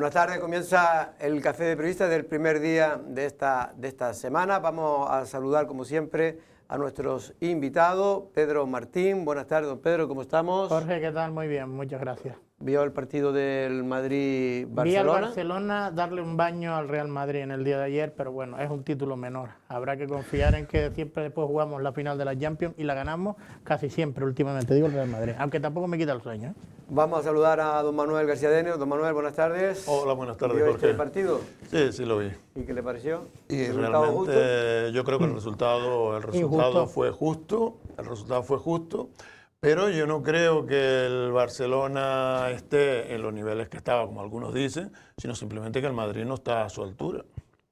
Buenas tardes, comienza el Café de Periodistas del primer día de esta semana. Vamos a saludar, como siempre, a nuestros invitados. Pedro Martín, buenas tardes, don Pedro, ¿cómo estamos? Jorge, ¿qué tal? Muy bien, muchas gracias. ¿Vio el partido del Madrid-Barcelona? Vi al Barcelona darle un baño al Real Madrid en el día de ayer, pero bueno, es un título menor. Habrá que confiar en que siempre después jugamos la final de la Champions y la ganamos casi siempre últimamente, digo el Real Madrid, aunque tampoco me quita el sueño, ¿eh? Vamos a saludar a don Manuel García Denio. Don Manuel, buenas tardes. Hola, buenas tardes, ¿Vio Jorge. el partido? Sí, sí lo vi. ¿Y qué le pareció? Y ¿Resultado justo? realmente yo creo que el resultado fue justo, pero yo no creo que el Barcelona esté en los niveles que estaba, como algunos dicen, sino simplemente que el Madrid no está a su altura.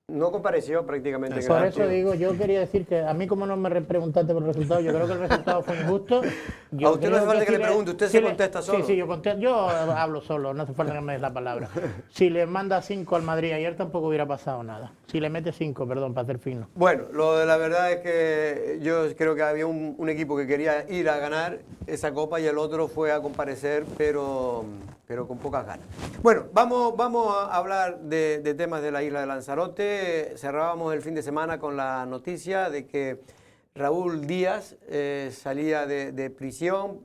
No compareció prácticamente en el Por partido. eso digo, yo quería decir que a mí como no me preguntaste por el resultado, yo creo que el resultado fue injusto. A usted no hace falta que le pregunte, usted se contesta solo. Sí, yo hablo solo, no hace falta que me des la palabra. Si le manda 5 al Madrid ayer tampoco hubiera pasado nada. Si le mete 5, perdón, para hacer fino. Bueno, lo de la verdad es que yo creo que había un equipo que quería ir a ganar esa copa y el otro fue a comparecer, pero con pocas ganas. Bueno, vamos a hablar de temas de la isla de Lanzarote. Cerrábamos el fin de semana con la noticia de que Raúl Díaz salía de prisión,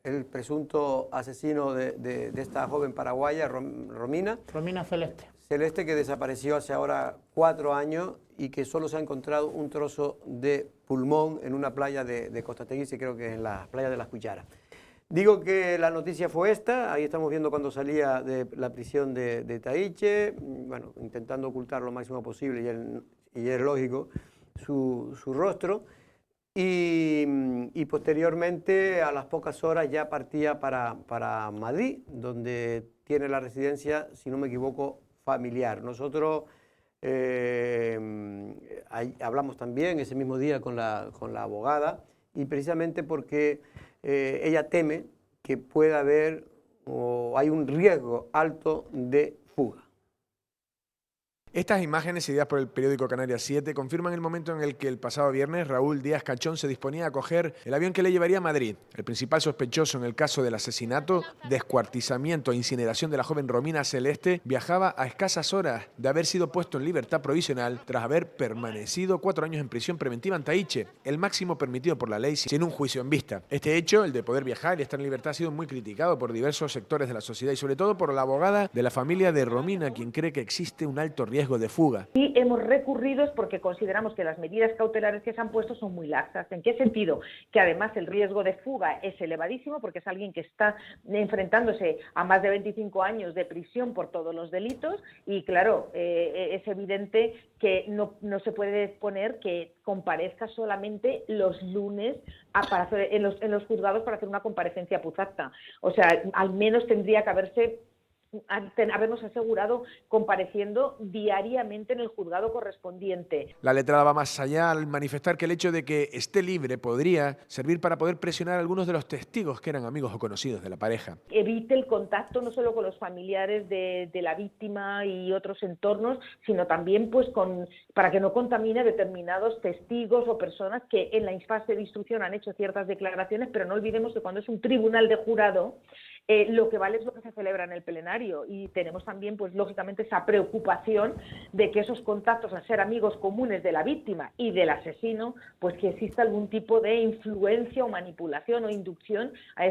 el presunto asesino de esta joven paraguaya, Romina. Romina Celeste. Celeste, que desapareció hace ahora 4 años y que solo se ha encontrado un trozo de pulmón en una playa de Costa Teguise, creo que es en la playa de Las Cucharas. Digo que la noticia fue esta, ahí estamos viendo cuando salía de la prisión de Taíche, bueno, intentando ocultar lo máximo posible y es lógico su rostro, y posteriormente a las pocas horas ya partía para Madrid, donde tiene la residencia, si no me equivoco, familiar. Nosotros hablamos también ese mismo día con la abogada, y precisamente porque ella teme que pueda haber o hay un riesgo alto de fuga. Estas imágenes, ideadas por el periódico Canarias 7, confirman el momento en el que el pasado viernes Raúl Díaz Cachón se disponía a coger el avión que le llevaría a Madrid. El principal sospechoso en el caso del asesinato, descuartizamiento e incineración de la joven Romina Celeste viajaba a escasas horas de haber sido puesto en libertad provisional tras haber permanecido 4 años en prisión preventiva en Taíche, el máximo permitido por la ley sin un juicio en vista. Este hecho, el de poder viajar y estar en libertad, ha sido muy criticado por diversos sectores de la sociedad y sobre todo por la abogada de la familia de Romina, quien cree que existe un alto riesgo de fuga. Y hemos recurrido es porque consideramos que las medidas cautelares que se han puesto son muy laxas. ¿En qué sentido? Que además el riesgo de fuga es elevadísimo porque es alguien que está enfrentándose a más de 25 años de prisión por todos los delitos y claro, es evidente que no se puede poner que comparezca solamente los lunes en los juzgados para hacer una comparecencia puz acta. O sea, al menos tendría que habernos asegurado compareciendo diariamente en el juzgado correspondiente. La letrada va más allá al manifestar que el hecho de que esté libre podría servir para poder presionar a algunos de los testigos que eran amigos o conocidos de la pareja. Evite el contacto no solo con los familiares de la víctima y otros entornos, sino también pues para que no contamine determinados testigos o personas que en la fase de instrucción han hecho ciertas declaraciones, pero no olvidemos que cuando es un tribunal de jurado, lo que vale es lo que se celebra en el plenario y tenemos también, pues lógicamente, esa preocupación de que esos contactos, al ser amigos comunes de la víctima y del asesino, pues que exista algún tipo de influencia o manipulación o inducción a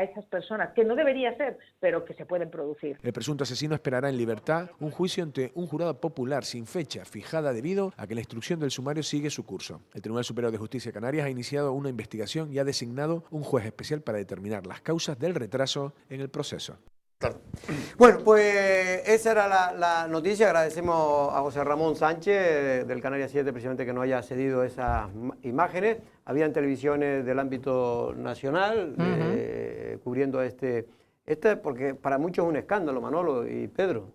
esas personas, que no debería ser, pero que se pueden producir. El presunto asesino esperará en libertad un juicio ante un jurado popular sin fecha fijada debido a que la instrucción del sumario sigue su curso. El Tribunal Superior de Justicia de Canarias ha iniciado una investigación y ha designado un juez especial para determinar las causas del retraso en el proceso. Bueno, pues esa era la noticia. Agradecemos a José Ramón Sánchez del Canarias 7 precisamente que nos haya cedido esas imágenes. Habían televisiones del ámbito nacional cubriendo porque para muchos es un escándalo, Manolo y Pedro.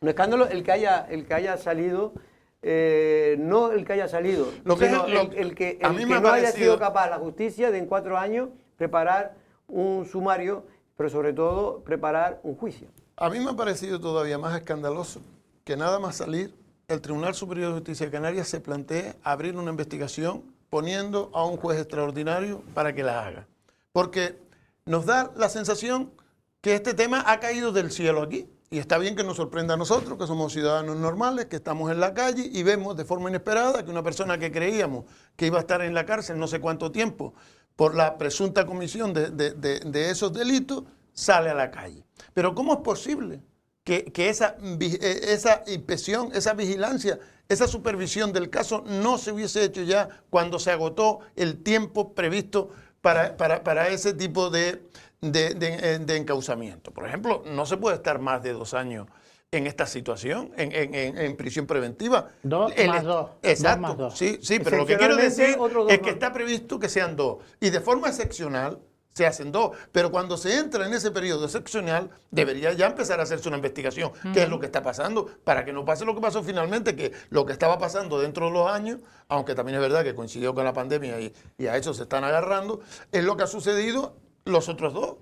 Un escándalo el que haya salido, no el que haya salido, sino el que no haya sido capaz la justicia de en 4 años preparar un sumario, pero sobre todo preparar un juicio. A mí me ha parecido todavía más escandaloso que nada más salir, el Tribunal Superior de Justicia de Canarias se plantee abrir una investigación poniendo a un juez extraordinario para que la haga. Porque nos da la sensación que este tema ha caído del cielo aquí Y está bien que nos sorprenda a nosotros, que somos ciudadanos normales, que estamos en la calle y vemos de forma inesperada que una persona que creíamos que iba a estar en la cárcel no sé cuánto tiempo por la presunta comisión de esos delitos, sale a la calle. Pero ¿cómo es posible que esa inspección, esa vigilancia, esa supervisión del caso no se hubiese hecho ya cuando se agotó el tiempo previsto para ese tipo de encauzamiento? Por ejemplo, no se puede estar más de 2 años en esta situación, en prisión preventiva. 2 más 2. Exacto. 2 más 2. Sí, pero lo que quiero decir otros 2 es que más. está previsto que sean 2. Y de forma excepcional se hacen 2. Pero cuando se entra en ese periodo excepcional, debería ya empezar a hacerse una investigación. ¿Qué es lo que está pasando? Para que no pase lo que pasó finalmente, que lo que estaba pasando dentro de los años, aunque también es verdad que coincidió con la pandemia y a eso se están agarrando, es lo que ha sucedido los otros 2.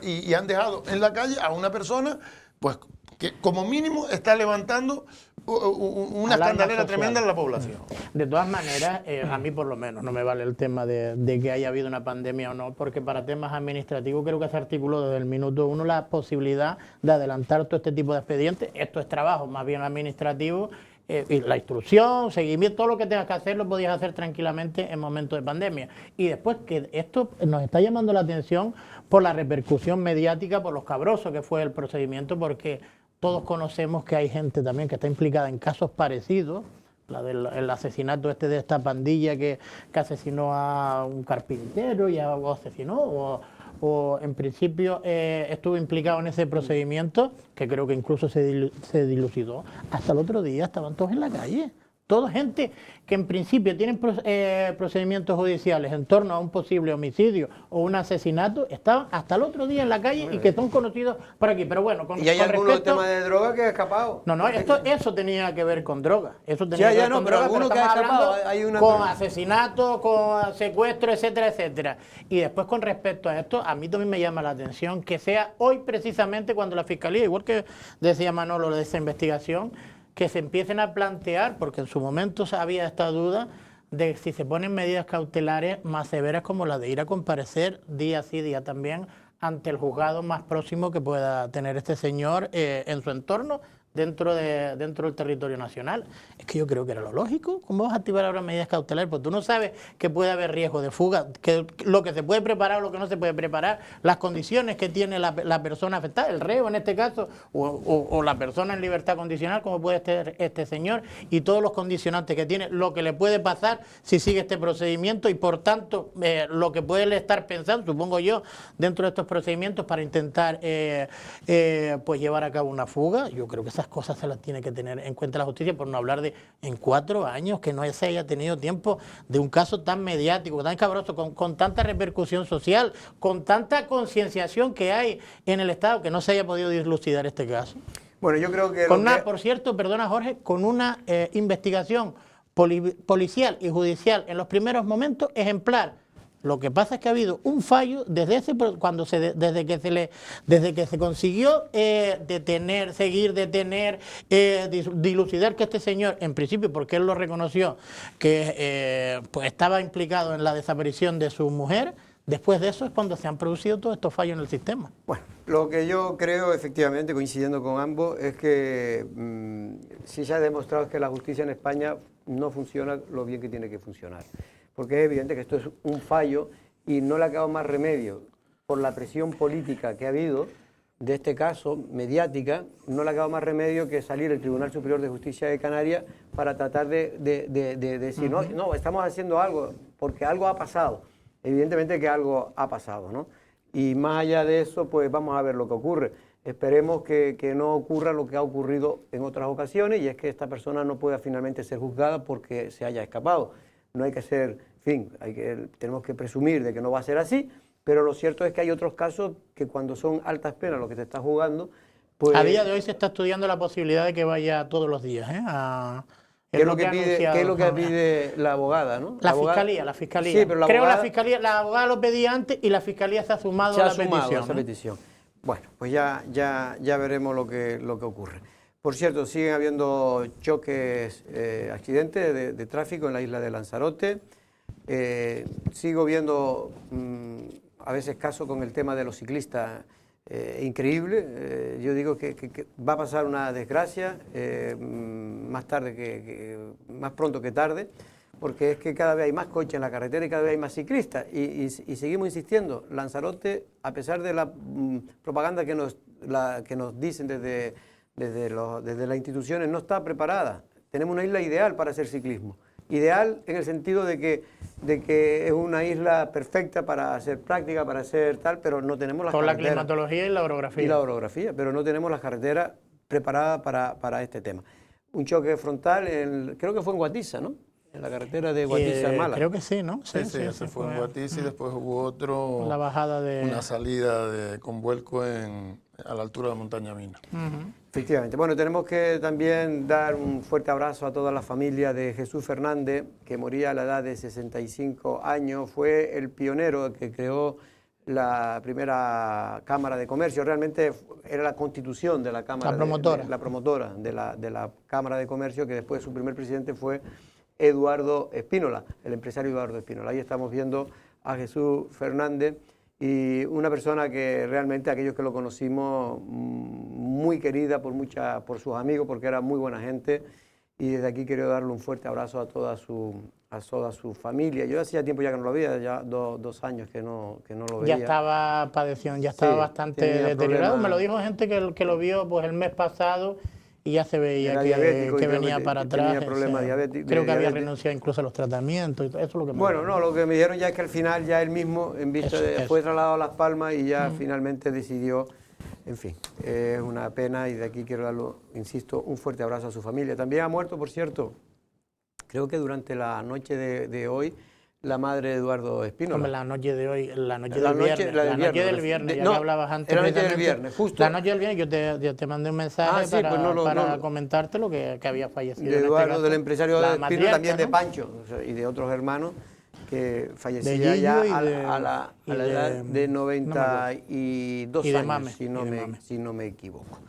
Y han dejado en la calle a una persona, pues, que como mínimo está levantando una Alarma escandalera social. tremenda en la población. De todas maneras, a mí por lo menos no me vale el tema de que haya habido una pandemia o no, porque para temas administrativos creo que se articuló desde el minuto 1 la posibilidad de adelantar todo este tipo de expedientes. Esto es trabajo más bien administrativo, y la instrucción, seguimiento, todo lo que tengas que hacer lo podías hacer tranquilamente en momentos de pandemia. Y después que esto nos está llamando la atención por la repercusión mediática, por lo escabroso que fue el procedimiento, porque todos conocemos que hay gente también que está implicada en casos parecidos, el asesinato de esta pandilla que asesinó a un carpintero y o asesinó, o en principio estuvo implicado en ese procedimiento, que creo que incluso se dilucidó. Hasta el otro día estaban todos en la calle. Toda gente que en principio tienen procedimientos judiciales en torno a un posible homicidio o un asesinato, estaban hasta el otro día en la calle y que son conocidos por aquí. Pero bueno, Y hay algunos temas de droga que ha escapado. No, eso tenía que ver con droga. Eso tenía que ver con pero droga, alguno que ha estamos escapado, hablando hay una... con asesinato, con secuestro, etcétera, etcétera. Y después con respecto a esto, a mí también me llama la atención que sea hoy precisamente cuando la Fiscalía, igual que decía Manolo de esa investigación, que se empiecen a plantear, porque en su momento había esta duda de si se ponen medidas cautelares más severas como la de ir a comparecer día sí, día también ante el juzgado más próximo que pueda tener este señor en su entorno dentro del territorio nacional. Es que yo creo que era lo lógico. ¿Cómo vas a activar ahora medidas cautelares? Porque tú no sabes que puede haber riesgo de fuga, que lo que se puede preparar o lo que no se puede preparar, las condiciones que tiene la persona afectada, el reo en este caso, o la persona en libertad condicional, como puede ser este señor, y todos los condicionantes que tiene, lo que le puede pasar si sigue este procedimiento y por tanto lo que puede estar pensando, supongo yo, dentro de estos procedimientos para intentar pues llevar a cabo una fuga. Yo creo que esas cosas se las tiene que tener en cuenta la justicia, por no hablar de en 4 años que no se haya tenido tiempo de un caso tan mediático, tan cabroso, con tanta repercusión social, con tanta concienciación que hay en el Estado, que no se haya podido dilucidar este caso. Bueno, yo creo que... Por cierto, perdona Jorge, con una investigación policial y judicial en los primeros momentos ejemplar. Lo que pasa es que ha habido un fallo desde que se consiguió dilucidar que este señor, en principio, porque él lo reconoció, que pues estaba implicado en la desaparición de su mujer. Después de eso es cuando se han producido todos estos fallos en el sistema. Bueno, lo que yo creo, efectivamente, coincidiendo con ambos, es que sí se ha demostrado que la justicia en España no funciona lo bien que tiene que funcionar. Porque es evidente que esto es un fallo y no le ha quedado más remedio por la presión política que ha habido de este caso, mediática, no le ha quedado más remedio que salir el Tribunal Superior de Justicia de Canarias para tratar de decir, no, estamos haciendo algo, porque algo ha pasado. Evidentemente que algo ha pasado, ¿no? Y más allá de eso, pues vamos a ver lo que ocurre. Esperemos que no ocurra lo que ha ocurrido en otras ocasiones, y es que esta persona no pueda finalmente ser juzgada porque se haya escapado. No hay que ser, en fin, tenemos que presumir de que no va a ser así, pero lo cierto es que hay otros casos que cuando son altas penas lo que te está jugando, pues... A día de hoy se está estudiando la posibilidad de que vaya todos los días, ¿Qué es lo que pide la abogada, no? La fiscalía. Sí, pero la abogada lo pedía antes y la fiscalía se ha sumado a esa petición. Bueno, pues ya veremos lo que ocurre. Por cierto, siguen habiendo choques, accidentes de tráfico en la isla de Lanzarote. Sigo viendo a veces casos con el tema de los ciclistas increíble. Yo digo que va a pasar una desgracia más pronto que tarde, porque es que cada vez hay más coches en la carretera y cada vez hay más ciclistas. Y seguimos insistiendo, Lanzarote, a pesar de la propaganda que nos dicen desde las instituciones, no está preparada. Tenemos una isla ideal para hacer ciclismo. Ideal en el sentido de que es una isla perfecta para hacer práctica, para hacer tal, pero no tenemos las carreteras. Con la climatología y la orografía. Y la orografía, pero no tenemos las carreteras preparadas para este tema. Un choque frontal, creo que fue en Guatiza, ¿no? En la carretera de Guatiza a Málaga. Creo que sí, ¿no? Sí, ese fue en Guatiza y después hubo otro, la bajada una salida con vuelco a la altura de Montaña Mina. Efectivamente. Bueno, tenemos que también dar un fuerte abrazo a toda la familia de Jesús Fernández, que moría a la edad de 65 años. Fue el pionero que creó la primera Cámara de Comercio. Realmente era la constitución de la Cámara. La promotora de la Cámara de Comercio, que después su primer presidente fue Eduardo Espínola, el empresario Eduardo Espínola. Ahí estamos viendo a Jesús Fernández, y una persona que realmente aquellos que lo conocimos, muy querida por sus amigos, porque era muy buena gente, y desde aquí quiero darle un fuerte abrazo a toda su familia. Yo hacía tiempo ya que no lo veía, ya 2 años que no lo veía. Ya estaba padeciendo, ya estaba bastante deteriorado. Me lo dijo gente que lo vio pues el mes pasado, y ya se veía que venía para atrás. Tenía problemas creo que había renunciado incluso a los tratamientos. Y todo. Eso es lo que lo que me dijeron ya es que al final ya él mismo, en vista fue trasladado a Las Palmas y ya finalmente decidió. En fin, es una pena, y de aquí quiero darle, insisto, un fuerte abrazo a su familia. También ha muerto, por cierto, creo que durante la noche de hoy, la madre de Eduardo Espínola. La noche de hoy, la noche del viernes, ya que hablabas antes. La noche del viernes, justo. La noche del viernes, yo te mandé un mensaje para comentarte lo que había fallecido. De Eduardo, del empresario de Espínola, también de Pancho, y de otros hermanos, que fallecía ya a la edad de 92 años, si no me equivoco.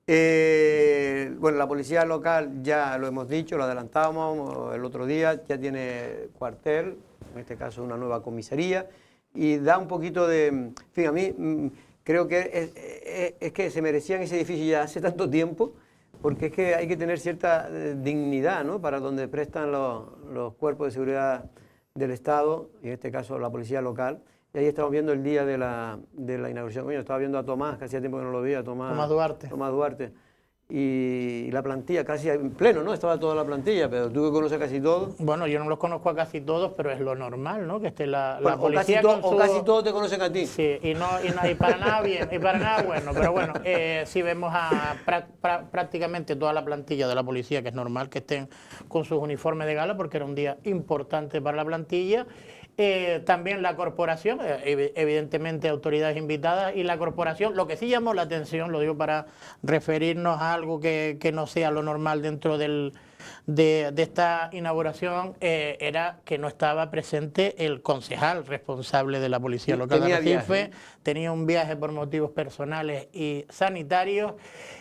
Bueno, la policía local, ya lo hemos dicho, lo adelantábamos el otro día, ya tiene cuartel, en este caso una nueva comisaría, y da un poquito de... En fin, a mí creo que es que se merecían ese edificio ya hace tanto tiempo, porque es que hay que tener cierta dignidad, ¿no?, para donde prestan los cuerpos de seguridad del Estado, y en este caso la policía local. Y ahí estamos viendo el día de la inauguración. Yo estaba viendo a Tomás, que hacía tiempo que no lo veía, Tomás Duarte. Y la plantilla casi en pleno, ¿no? Estaba toda la plantilla, pero tú que conoces casi todos. Bueno, yo no los conozco a casi todos, pero es lo normal, ¿no? Que esté la policía o casi todos te conocen a ti. Sí, y para nada bien, y para nada bueno. Pero bueno, si vemos a prácticamente toda la plantilla de la policía, que es normal que estén con sus uniformes de gala, porque era un día importante para la plantilla. También la corporación, evidentemente autoridades invitadas, y la corporación, lo que sí llamó la atención, lo digo para referirnos a algo que no sea lo normal dentro de esta inauguración, era que no estaba presente el concejal responsable de la policía local de Arrecife. Tenía un viaje por motivos personales y sanitarios.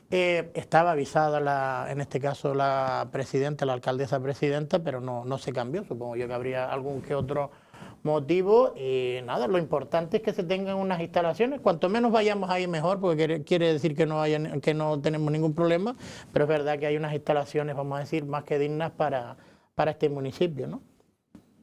Estaba avisada, en este caso, la presidenta, la alcaldesa presidenta, pero no se cambió. Supongo yo que habría algún que otro motivo, y nada, lo importante es que se tengan unas instalaciones, cuanto menos vayamos ahí mejor, porque quiere decir que no tenemos ningún problema, pero es verdad que hay unas instalaciones, vamos a decir, más que dignas para este municipio, ¿no?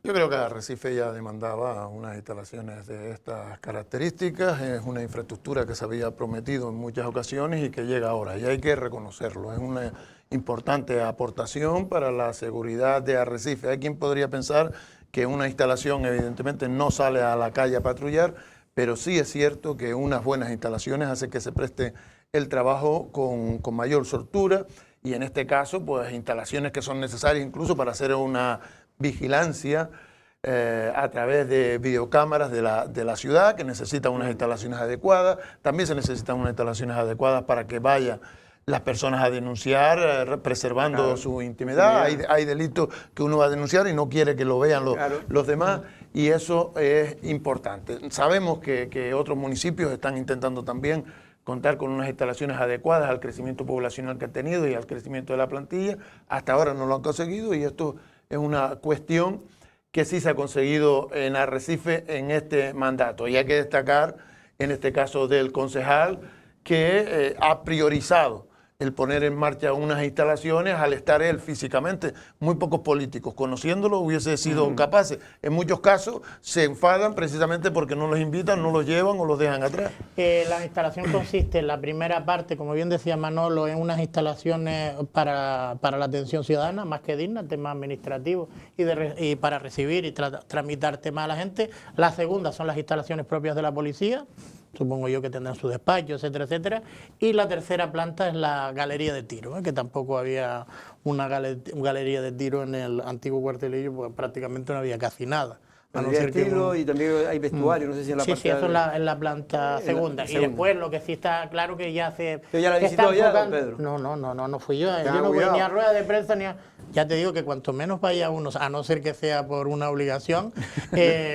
Yo creo que Arrecife ya demandaba unas instalaciones de estas características. Es una infraestructura que se había prometido en muchas ocasiones y que llega ahora, y hay que reconocerlo. Es una importante aportación para la seguridad de Arrecife. Hay quien podría pensar que una instalación evidentemente no sale a la calle a patrullar, pero sí es cierto que unas buenas instalaciones hacen que se preste el trabajo con mayor soltura, y en este caso pues instalaciones que son necesarias incluso para hacer una vigilancia a través de videocámaras de la ciudad, que necesitan unas instalaciones adecuadas. También se necesitan unas instalaciones adecuadas para que vayan las personas a denunciar, preservando su intimidad. Hay delitos que uno va a denunciar y no quiere que lo vean los demás, y eso es importante. Sabemos que otros municipios están intentando también contar con unas instalaciones adecuadas al crecimiento poblacional que ha tenido y al crecimiento de la plantilla. Hasta ahora no lo han conseguido, y esto es una cuestión que sí se ha conseguido en Arrecife en este mandato. Y hay que destacar en este caso del concejal, que ha priorizado el poner en marcha unas instalaciones al estar él físicamente. Muy pocos políticos, conociéndolo, hubiese sido capaces. En muchos casos se enfadan precisamente porque no los invitan, no los llevan o los dejan atrás. La instalación consiste en la primera parte, como bien decía Manolo, en unas instalaciones para la atención ciudadana, más que digna, temas administrativos y para recibir y tramitar temas a la gente. La segunda son las instalaciones propias de la policía, supongo yo que tendrán su despacho, etcétera, etcétera. Y la tercera planta es la galería de tiro, que tampoco había una galería de tiro en el antiguo cuartelillo, pues prácticamente no había casi nada. A no ser que y también hay vestuario, no sé si en la sí, parte... sí, eso es la planta segunda. Y después lo que sí está claro que ya se... ¿Pero ya la visitó ya, don Pedro? No fui yo. Yo no voy ni a rueda de prensa ni a... Ya te digo que cuanto menos vaya uno, a no ser que sea por una obligación,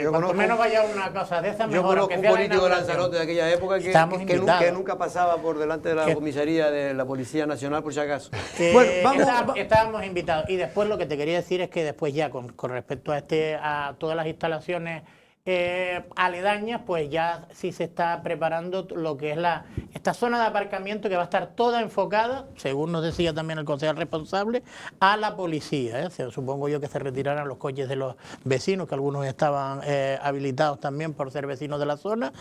cuanto menos vaya una cosa de esa, mejor. Yo conozco un político de Lanzarote de aquella época que nunca pasaba por delante de la comisaría de la Policía Nacional, por si acaso. Bueno, estábamos invitados. Y después lo que te quería decir es que después ya con respecto a todas las instalaciones aledañas, pues ya sí se está preparando lo que es esta zona de aparcamiento, que va a estar toda enfocada, según nos decía también el concejal responsable, a la policía. Supongo yo que se retirarán los coches de los vecinos, que algunos estaban habilitados también por ser vecinos de la zona.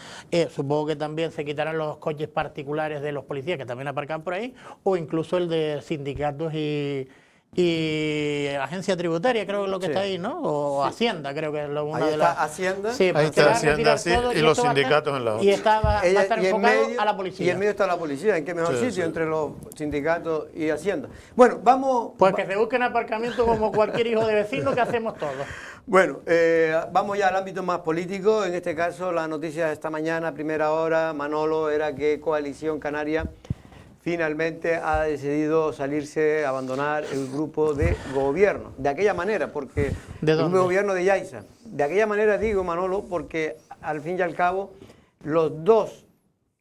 Supongo que también se quitarán los coches particulares de los policías, que también aparcan por ahí, o incluso el de sindicatos y agencia tributaria, creo que es lo que está ahí, ¿no? O Hacienda, creo que es una de las... Hacienda. Sí, ahí está Hacienda, todo, y los sindicatos en la otra. Y va a estar enfocado a la policía. Y en medio está la policía, ¿en qué mejor sitio? Entre los sindicatos y Hacienda. Bueno, vamos... Pues que se busquen aparcamiento como cualquier hijo de vecino, que hacemos todos. Bueno, vamos ya al ámbito más político. En este caso, la noticia de esta mañana, primera hora, Manolo, era que Coalición Canaria finalmente ha decidido salirse, abandonar el grupo de gobierno. De aquella manera, porque el grupo de gobierno de Yaiza. De aquella manera digo, Manolo, porque al fin y al cabo, los dos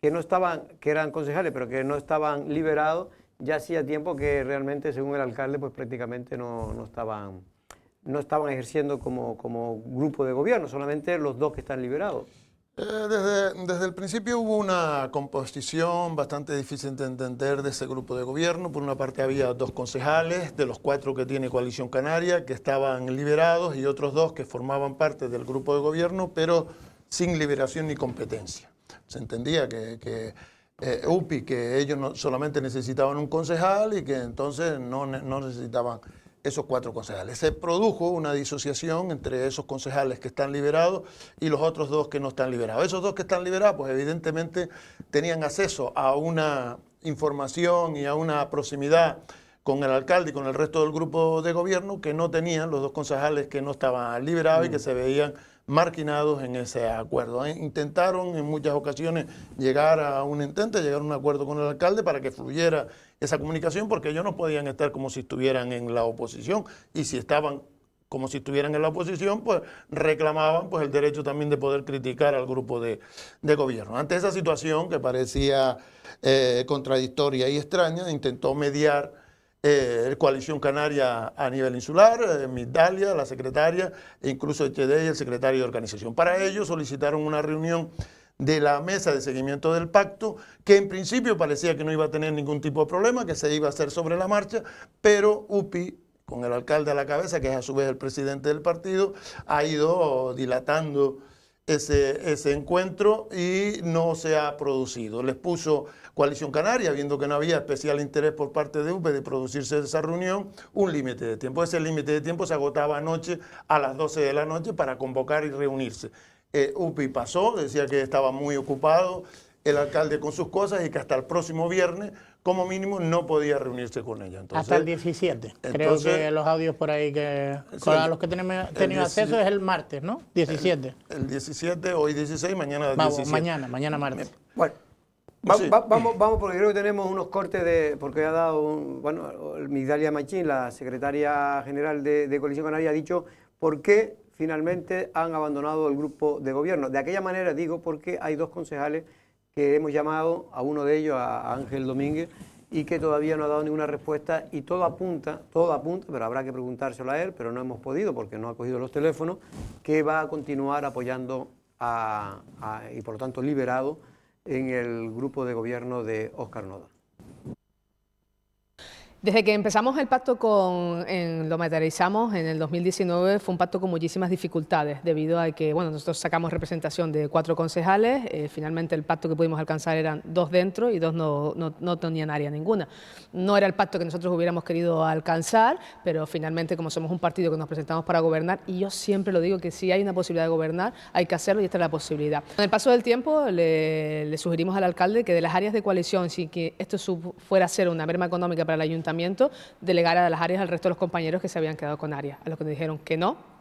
que no estaban, que eran concejales, pero que no estaban liberados, ya hacía tiempo que realmente, según el alcalde, pues prácticamente no estaban ejerciendo como grupo de gobierno, solamente los dos que están liberados. Desde el principio hubo una composición bastante difícil de entender de ese grupo de gobierno. Por una parte había 2 concejales de los 4 que tiene Coalición Canaria que estaban liberados y otros 2 que formaban parte del grupo de gobierno, pero sin liberación ni competencia. Se entendía que UPI, que ellos solamente necesitaban un concejal y que entonces no necesitaban esos 4 concejales. Se produjo una disociación entre esos concejales que están liberados y los otros 2 que no están liberados. Esos 2 que están liberados, pues evidentemente tenían acceso a una información y a una proximidad con el alcalde y con el resto del grupo de gobierno que no tenían los 2 concejales que no estaban liberados y que se veían marginados en ese acuerdo. Intentaron en muchas ocasiones llegar a un acuerdo con el alcalde para que fluyera esa comunicación, porque ellos no podían estar como si estuvieran en la oposición, y si estaban como si estuvieran en la oposición, pues reclamaban pues el derecho también de poder criticar al grupo de gobierno. Ante esa situación que parecía contradictoria y extraña, intentó mediar Coalición Canaria a nivel insular, Migdalia, la secretaria, e incluso Echedey, el secretario de organización. Para ello solicitaron una reunión de la mesa de seguimiento del pacto, que en principio parecía que no iba a tener ningún tipo de problema, que se iba a hacer sobre la marcha, pero UPI, con el alcalde a la cabeza, que es a su vez el presidente del partido, ha ido dilatando ese encuentro y no se ha producido. Les puso Coalición Canaria, viendo que no había especial interés por parte de UPE de producirse esa reunión, un límite de tiempo. Ese límite de tiempo se agotaba anoche a las 12 de la noche para convocar y reunirse. UPI pasó, decía que estaba muy ocupado el alcalde con sus cosas y que hasta el próximo viernes, como mínimo, no podía reunirse con ella. Entonces, hasta el 17. Creo que los audios por ahí a los que tenemos tenido acceso es el martes, ¿no? 17. El 17, hoy 16, mañana 17. Mañana martes. Bueno, vamos porque creo que tenemos unos cortes porque ha dado, Migdalia Machín, la secretaria general de Coalición Canaria, ha dicho por qué finalmente han abandonado el grupo de gobierno. De aquella manera digo porque hay 2 concejales que hemos llamado, a uno de ellos, a Ángel Domínguez, y que todavía no ha dado ninguna respuesta, y todo apunta, pero habrá que preguntárselo a él, pero no hemos podido porque no ha cogido los teléfonos, que va a continuar apoyando y por lo tanto liberado en el grupo de gobierno de Óscar Noda. Desde que empezamos el pacto lo materializamos en el 2019, fue un pacto con muchísimas dificultades, debido a que nosotros sacamos representación de 4 concejales, finalmente el pacto que pudimos alcanzar eran 2 dentro y 2 no tenían área ninguna. No era el pacto que nosotros hubiéramos querido alcanzar, pero finalmente, como somos un partido que nos presentamos para gobernar, y yo siempre lo digo que si hay una posibilidad de gobernar, hay que hacerlo y esta es la posibilidad. Con el paso del tiempo le sugerimos al alcalde que de las áreas de coalición, si que esto fuera a ser una merma económica para el ayuntamiento, delegar a las áreas al resto de los compañeros que se habían quedado con áreas, a los que nos dijeron que no.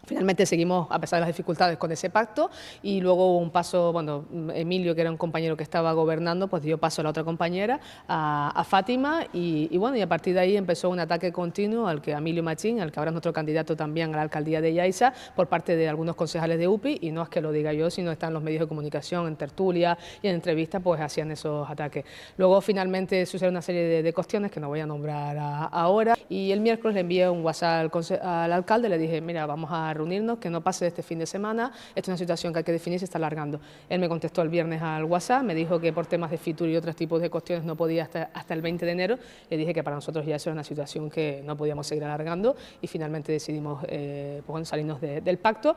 Finalmente seguimos, a pesar de las dificultades, con ese pacto y luego hubo un paso, Emilio, que era un compañero que estaba gobernando, pues dio paso a la otra compañera, a Fátima y a partir de ahí empezó un ataque continuo a Emilio Machín, al que ahora es nuestro candidato también a la alcaldía de Yaiza, por parte de algunos concejales de UPI, y no es que lo diga yo, sino están los medios de comunicación, en tertulia y en entrevistas, pues hacían esos ataques. Luego finalmente sucedió una serie de cuestiones que no voy a nombrar ahora y el miércoles le envié un WhatsApp al alcalde, le dije, mira, vamos a reunirnos, que no pase este fin de semana, esta es una situación que hay que definir, se está alargando. Él me contestó el viernes al WhatsApp, me dijo que por temas de Fitur y otros tipos de cuestiones no podía hasta el 20 de enero, le dije que para nosotros ya eso era una situación que no podíamos seguir alargando y finalmente decidimos salirnos del pacto.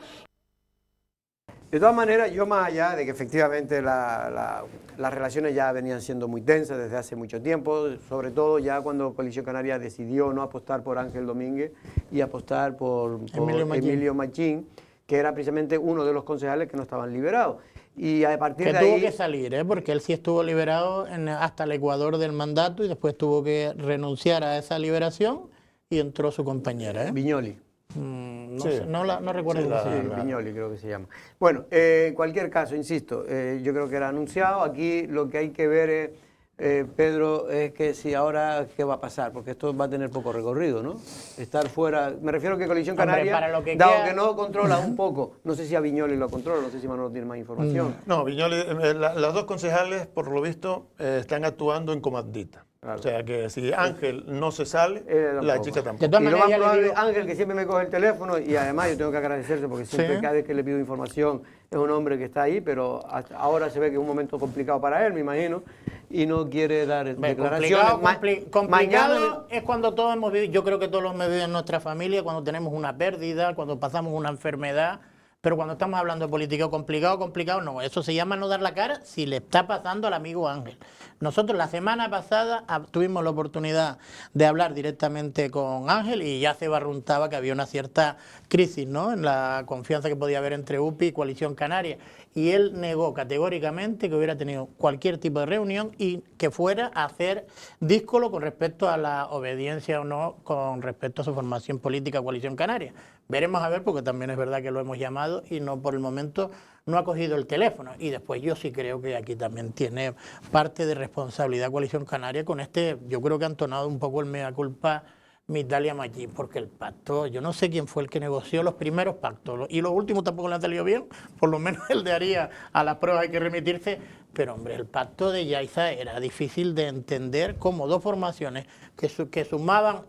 De todas maneras, yo más allá de que efectivamente las relaciones ya venían siendo muy tensas desde hace mucho tiempo, sobre todo ya cuando Coalición Canaria decidió no apostar por Ángel Domínguez y apostar por Emilio Machín, que era precisamente uno de los concejales que no estaban liberados. Y a partir de ahí... tuvo que salir, porque él sí estuvo liberado hasta el Ecuador del mandato y después tuvo que renunciar a esa liberación y entró su compañera. Viñoli. No recuerdo cómo se llama. Viñoli creo que se llama. Bueno, en cualquier caso, insisto, yo creo que era anunciado. Aquí lo que hay que ver Pedro, es que si ahora qué va a pasar, porque esto va a tener poco recorrido, ¿no? Estar fuera, me refiero a que Coalición Canaria, dado que no controla un poco, no sé si a Viñoli lo controla, no sé si Manolo tiene más información. No, Viñoli, las 2 concejales, por lo visto, están actuando en comandita. Claro. O sea que si Ángel no se sale, la chica tampoco. Y lo más probable, Ángel, que siempre me coge el teléfono, y además yo tengo que agradecerse porque siempre cada vez que le pido información es un hombre que está ahí, pero ahora se ve que es un momento complicado para él, me imagino, y no quiere dar declaraciones. Complicado es cuando todos hemos vivido, yo creo que todos lo hemos vivido en nuestra familia, cuando tenemos una pérdida, cuando pasamos una enfermedad. Pero cuando estamos hablando de política, complicado, no. Eso se llama no dar la cara si le está pasando al amigo Ángel. Nosotros la semana pasada tuvimos la oportunidad de hablar directamente con Ángel y ya se barruntaba que había una cierta crisis, ¿no?, en la confianza que podía haber entre UPI y Coalición Canaria. Y él negó categóricamente que hubiera tenido cualquier tipo de reunión y que fuera a hacer díscolo con respecto a la obediencia o no con respecto a su formación política Coalición Canaria. Veremos a ver, porque también es verdad que lo hemos llamado y no, por el momento no ha cogido el teléfono. Y después yo sí creo que aquí también tiene parte de responsabilidad Coalición Canaria con yo creo que han tonado un poco el mea culpa Migdalia Machín, porque el pacto, yo no sé quién fue el que negoció los primeros pactos, y los últimos tampoco le han salido bien, por lo menos el de Aría, a las pruebas hay que remitirse, pero hombre, el pacto de Yaiza era difícil de entender como 2 formaciones que sumaban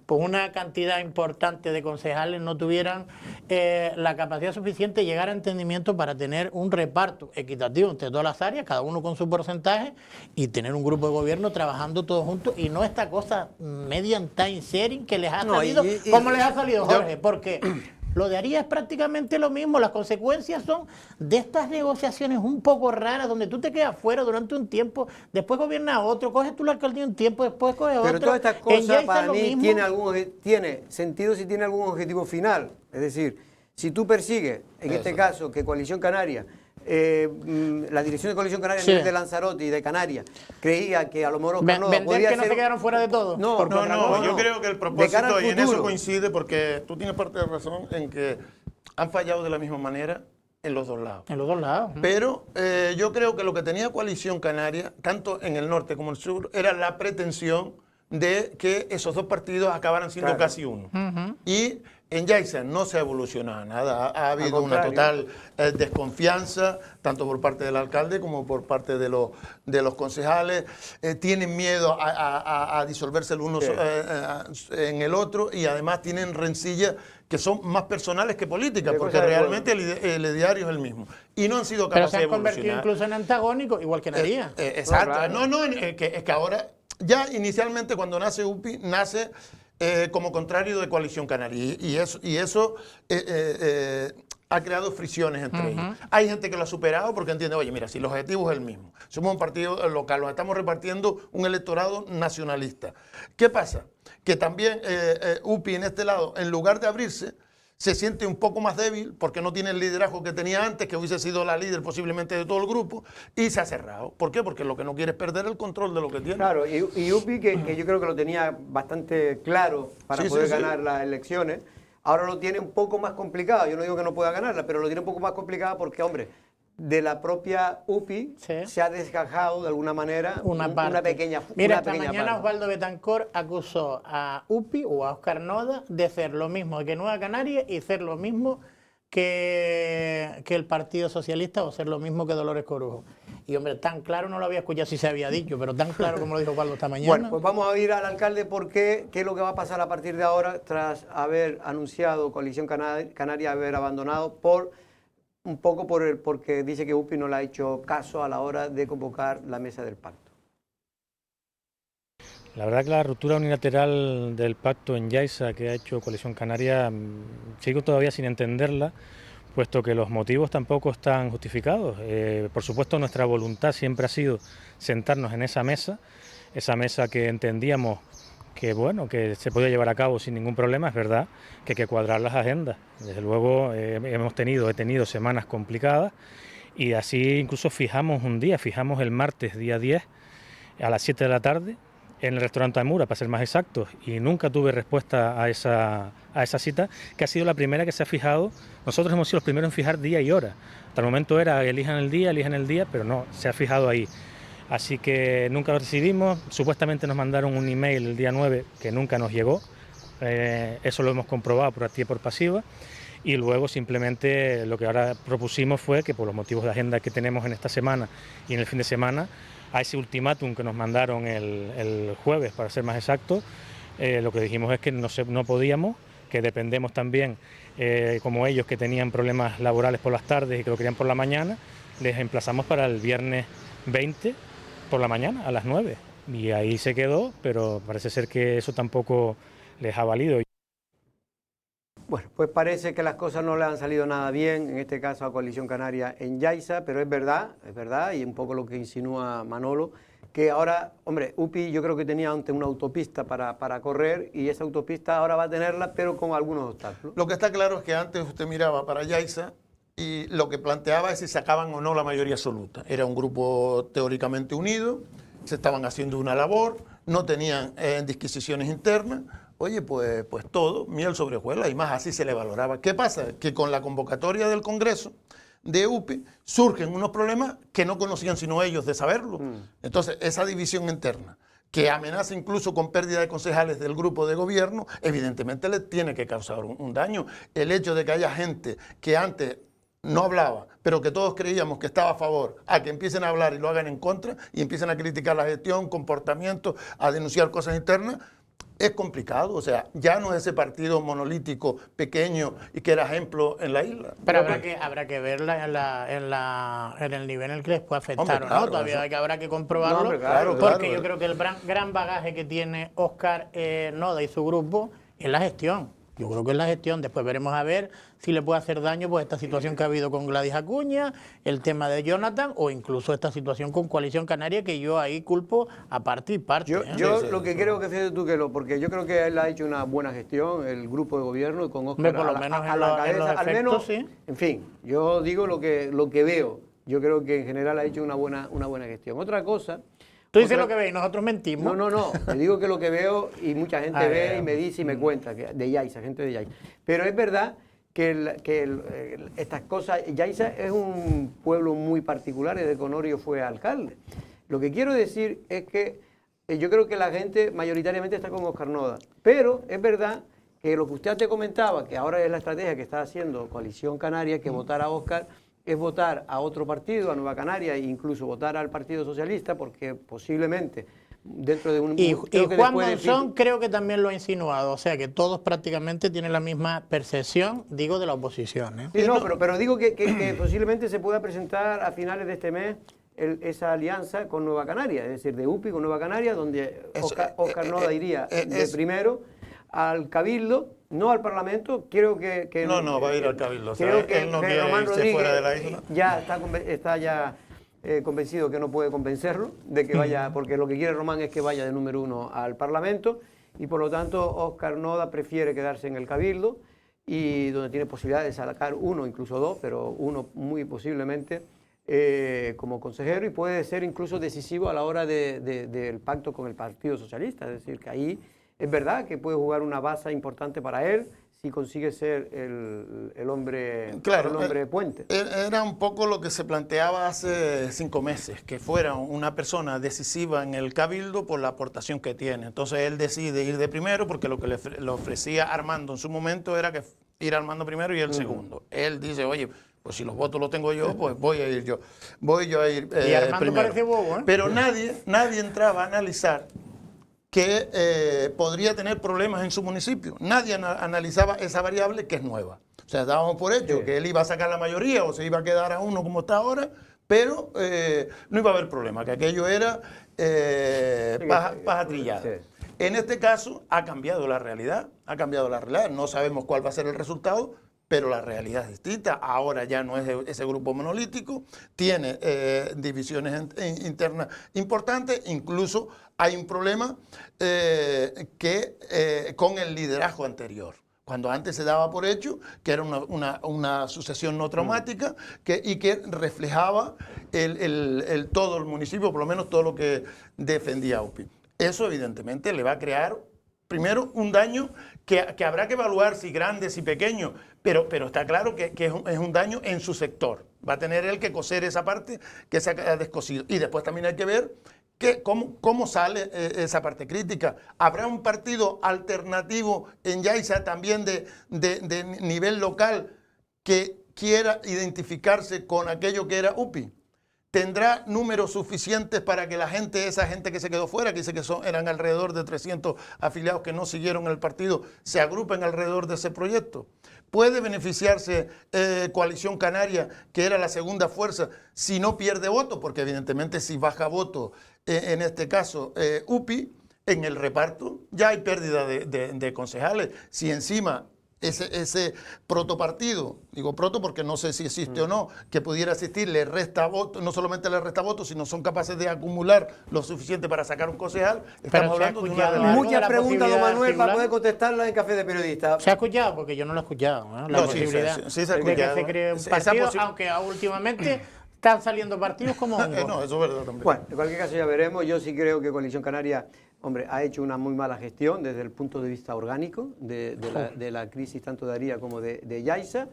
pues una cantidad importante de concejales no tuvieran la capacidad suficiente de llegar a entendimiento para tener un reparto equitativo entre todas las áreas, cada uno con su porcentaje, y tener un grupo de gobierno trabajando todos juntos, y no esta cosa median time sharing que les ha salido, como les ha salido, Jorge, porque lo de Aría es prácticamente lo mismo. Las consecuencias son de estas negociaciones un poco raras, donde tú te quedas fuera durante un tiempo, después gobierna otro, coges tú la alcaldía un tiempo, después coges otro. Pero todas estas cosas para mí tiene sentido si tiene algún objetivo final. Es decir, si tú persigues, en este caso, que Coalición Canaria, la dirección de Coalición Canaria a nivel de Lanzarote y de Canarias creía que a lo mejor podía que no se quedaron fuera de todo. No, yo creo que el propósito, y en eso coincide, porque tú tienes parte de razón en que han fallado de la misma manera en los 2 lados. En los 2 lados. Pero yo creo que lo que tenía Coalición Canaria, tanto en el norte como en el sur, era la pretensión de que esos dos partidos acabaran siendo casi uno. Y en Yaiza no se ha evolucionado nada, ha habido una total desconfianza, tanto por parte del alcalde como por parte de los concejales. Tienen miedo a disolverse el uno en el otro, y además tienen rencillas que son más personales que políticas, porque realmente el ideario es el mismo. Y no han sido capaces de evolucionar. Pero se han convertido incluso en antagónicos, igual que Naría. Exacto. No, es que ahora, ya inicialmente cuando nace UPI, nace como contrario de Coalición Canaria, y eso ha creado fricciones entre ellos. Hay gente que lo ha superado porque entiende, oye, mira, si el objetivo es el mismo, somos un partido local, nos estamos repartiendo un electorado nacionalista. ¿Qué pasa? Que también UPI en este lado, en lugar de abrirse, se siente un poco más débil porque no tiene el liderazgo que tenía antes, que hubiese sido la líder posiblemente de todo el grupo, y se ha cerrado. ¿Por qué? Porque lo que no quiere es perder el control de lo que tiene. Claro, y UPI, que yo creo que lo tenía bastante claro para poder ganar las elecciones, ahora lo tiene un poco más complicado. Yo no digo que no pueda ganarla, pero lo tiene un poco más complicado porque, hombre, de la propia UPI se ha desgajado de alguna manera una pequeña Mira, una pequeña mañana parte. Osvaldo Betancourt acusó a UPI o a Óscar Noda de ser lo mismo que Nueva Canarias y ser lo mismo que el Partido Socialista o ser lo mismo que Dolores Corujo. Y hombre, tan claro no lo había escuchado, si se había dicho, pero tan claro como lo dijo Osvaldo esta mañana. Bueno, pues vamos a ir al alcalde porque qué es lo que va a pasar a partir de ahora tras haber anunciado Coalición Canaria haber abandonado un poco porque dice que UPI no le ha hecho caso a la hora de convocar la mesa del pacto. La verdad que la ruptura unilateral del pacto en Yaiza que ha hecho Coalición Canaria, sigo todavía sin entenderla, puesto que los motivos tampoco están justificados. Por supuesto, nuestra voluntad siempre ha sido sentarnos en esa mesa que entendíamos que bueno, que se podía llevar a cabo sin ningún problema. Es verdad que hay que cuadrar las agendas. Desde luego he tenido semanas complicadas, y así incluso fijamos un día, fijamos el martes día 10 a las 7 de la tarde en el restaurante Amura, para ser más exactos, y nunca tuve respuesta a esa cita, que ha sido la primera que se ha fijado. Nosotros hemos sido los primeros en fijar día y hora. Hasta el momento era elijan el día, pero no, se ha fijado ahí. Así que nunca lo recibimos. Supuestamente nos mandaron un email el día 9 que nunca nos llegó. Eso lo hemos comprobado por activa y por pasiva. Y luego simplemente lo que ahora propusimos fue que por los motivos de agenda que tenemos en esta semana y en el fin de semana, a ese ultimátum que nos mandaron el jueves, para ser más exactos, lo que dijimos es que no podíamos, que dependemos también, como ellos que tenían problemas laborales por las tardes y que lo querían por la mañana, les emplazamos para el viernes 20 por la mañana a las 9. Y ahí se quedó, pero parece ser que eso tampoco les ha valido. Bueno, pues parece que las cosas no le han salido nada bien, en este caso a Coalición Canaria en Yaiza, pero es verdad, y un poco lo que insinúa Manolo, que ahora, hombre, UPI yo creo que tenía antes una autopista para correr, y esa autopista ahora va a tenerla, pero con algunos obstáculos. Lo que está claro es que antes usted miraba para Yaiza y lo que planteaba es si sacaban o no la mayoría absoluta. Era un grupo teóricamente unido, se estaban haciendo una labor, no tenían disquisiciones internas. Oye, pues todo, miel sobre hojuelas, y más así se le valoraba. ¿Qué pasa? Que con la convocatoria del Congreso de UPI surgen unos problemas que no conocían sino ellos de saberlo. Entonces, esa división interna, que amenaza incluso con pérdida de concejales del grupo de gobierno, evidentemente le tiene que causar un daño. El hecho de que haya gente que antes no hablaba, pero que todos creíamos que estaba a favor, a que empiecen a hablar y lo hagan en contra, y empiecen a criticar la gestión, comportamiento, a denunciar cosas internas, es complicado. O sea, ya no es ese partido monolítico, pequeño y que era ejemplo en la isla. Pero habrá que verla en el nivel en el que les puede afectar. Hombre, claro, ¿no? Todavía habrá que comprobarlo, No, hombre, claro, porque yo creo que el gran bagaje que tiene Óscar Noda y su grupo es la gestión. Yo creo que es la gestión. Después veremos a ver si le puede hacer daño pues esta situación que ha habido con Gladys Acuña, el tema de Jonathan, o incluso esta situación con Coalición Canaria, que yo ahí culpo a parte y parte. Yo lo que creo que fíjate tú porque yo creo que él ha hecho una buena gestión, el grupo de gobierno, con Óscar por lo menos a la cabeza, al menos, sí. En fin, yo digo lo que veo. Yo creo que en general ha hecho una buena gestión. Otra cosa... Tú dices lo que ves y nosotros mentimos. No, te digo que lo que veo, y mucha gente ve y me dice y me cuenta, de Yaiza, gente de Yaiza. Pero es verdad que estas cosas, Yaiza es un pueblo muy particular, desde que Honorio fue alcalde. Lo que quiero decir es que yo creo que la gente mayoritariamente está con Óscar Noda. Pero es verdad que lo que usted te comentaba, que ahora es la estrategia que está haciendo Coalición Canaria, que votar a Óscar es votar a otro partido, a Nueva Canaria, e incluso votar al Partido Socialista, porque posiblemente dentro de un... Y Juan Monzón creo que también lo ha insinuado, o sea que todos prácticamente tienen la misma percepción, digo, de la oposición. ¿eh? Sí, no, pero digo que posiblemente se pueda presentar a finales de este mes esa alianza con Nueva Canaria, es decir, de UPI con Nueva Canaria, donde Óscar Noda iría de primero al Cabildo, no al Parlamento, creo que... No, va a ir al Cabildo, creo que él no quiere Román irse Rodríguez fuera de la isla. ya está ya convencido que no puede convencerlo de que vaya, porque lo que quiere Román es que vaya de número 1 al Parlamento, y por lo tanto Óscar Noda prefiere quedarse en el Cabildo, y donde tiene posibilidad de sacar uno, incluso dos, pero uno muy posiblemente como consejero, y puede ser incluso decisivo a la hora del pacto con el Partido Socialista. Es decir, que ahí es verdad que puede jugar una base importante para él si consigue ser el hombre, claro, el hombre puente. Era un poco lo que se planteaba hace 5 meses, que fuera una persona decisiva en el Cabildo por la aportación que tiene. Entonces él decide ir de primero porque lo que le ofrecía Armando en su momento era que ir Armando primero y él segundo. Él dice, oye, pues si los votos los tengo yo, pues voy a ir yo. Voy yo a ir y Armando primero. parece bobo, ¿eh? Pero nadie entraba a analizar que podría tener problemas en su municipio. Nadie analizaba esa variable que es nueva. O sea, dábamos por hecho que él iba a sacar la mayoría o se iba a quedar a uno como está ahora, pero no iba a haber problema, que aquello era paja trillada. Sí. En este caso ha cambiado la realidad, no sabemos cuál va a ser el resultado, pero la realidad es distinta. Ahora ya no es ese grupo monolítico, tiene divisiones internas importantes, incluso hay un problema con el liderazgo anterior. Cuando antes se daba por hecho que era una sucesión no traumática y que reflejaba todo el municipio, por lo menos todo lo que defendía UPI. Eso evidentemente le va a crear primero un daño que habrá que evaluar si grande, si pequeño, pero está claro que es un daño en su sector. Va a tener él que coser esa parte que se ha descosido. Y después también hay que ver cómo sale esa parte crítica. ¿Habrá un partido alternativo en Yaiza también de nivel local que quiera identificarse con aquello que era UPI? ¿Tendrá números suficientes para que esa gente que se quedó fuera, que dice que eran alrededor de 300 afiliados que no siguieron el partido, se agrupen alrededor de ese proyecto? ¿Puede beneficiarse Coalición Canaria, que era la segunda fuerza, si no pierde voto? Porque evidentemente si baja voto, en este caso UPI, en el reparto ya hay pérdida de concejales. Si encima ese protopartido, digo proto porque no sé si existe o no, que pudiera existir, le resta votos, no solamente le resta votos, sino son capaces de acumular lo suficiente para sacar un concejal, estamos hablando de una realidad. Muchas preguntas, don Manuel, para poder contestarlas en Café de Periodista. ¿Se ha escuchado? Porque yo no lo he escuchado, ¿no? La posibilidad sí se ha escuchado. De que se cree un partido, aunque últimamente están saliendo partidos como hongos. No, eso es verdad también. Bueno, en cualquier caso ya veremos. Yo sí creo que Coalición Canaria, hombre, ha hecho una muy mala gestión desde el punto de vista orgánico de la crisis tanto de Aria como de Yaiza.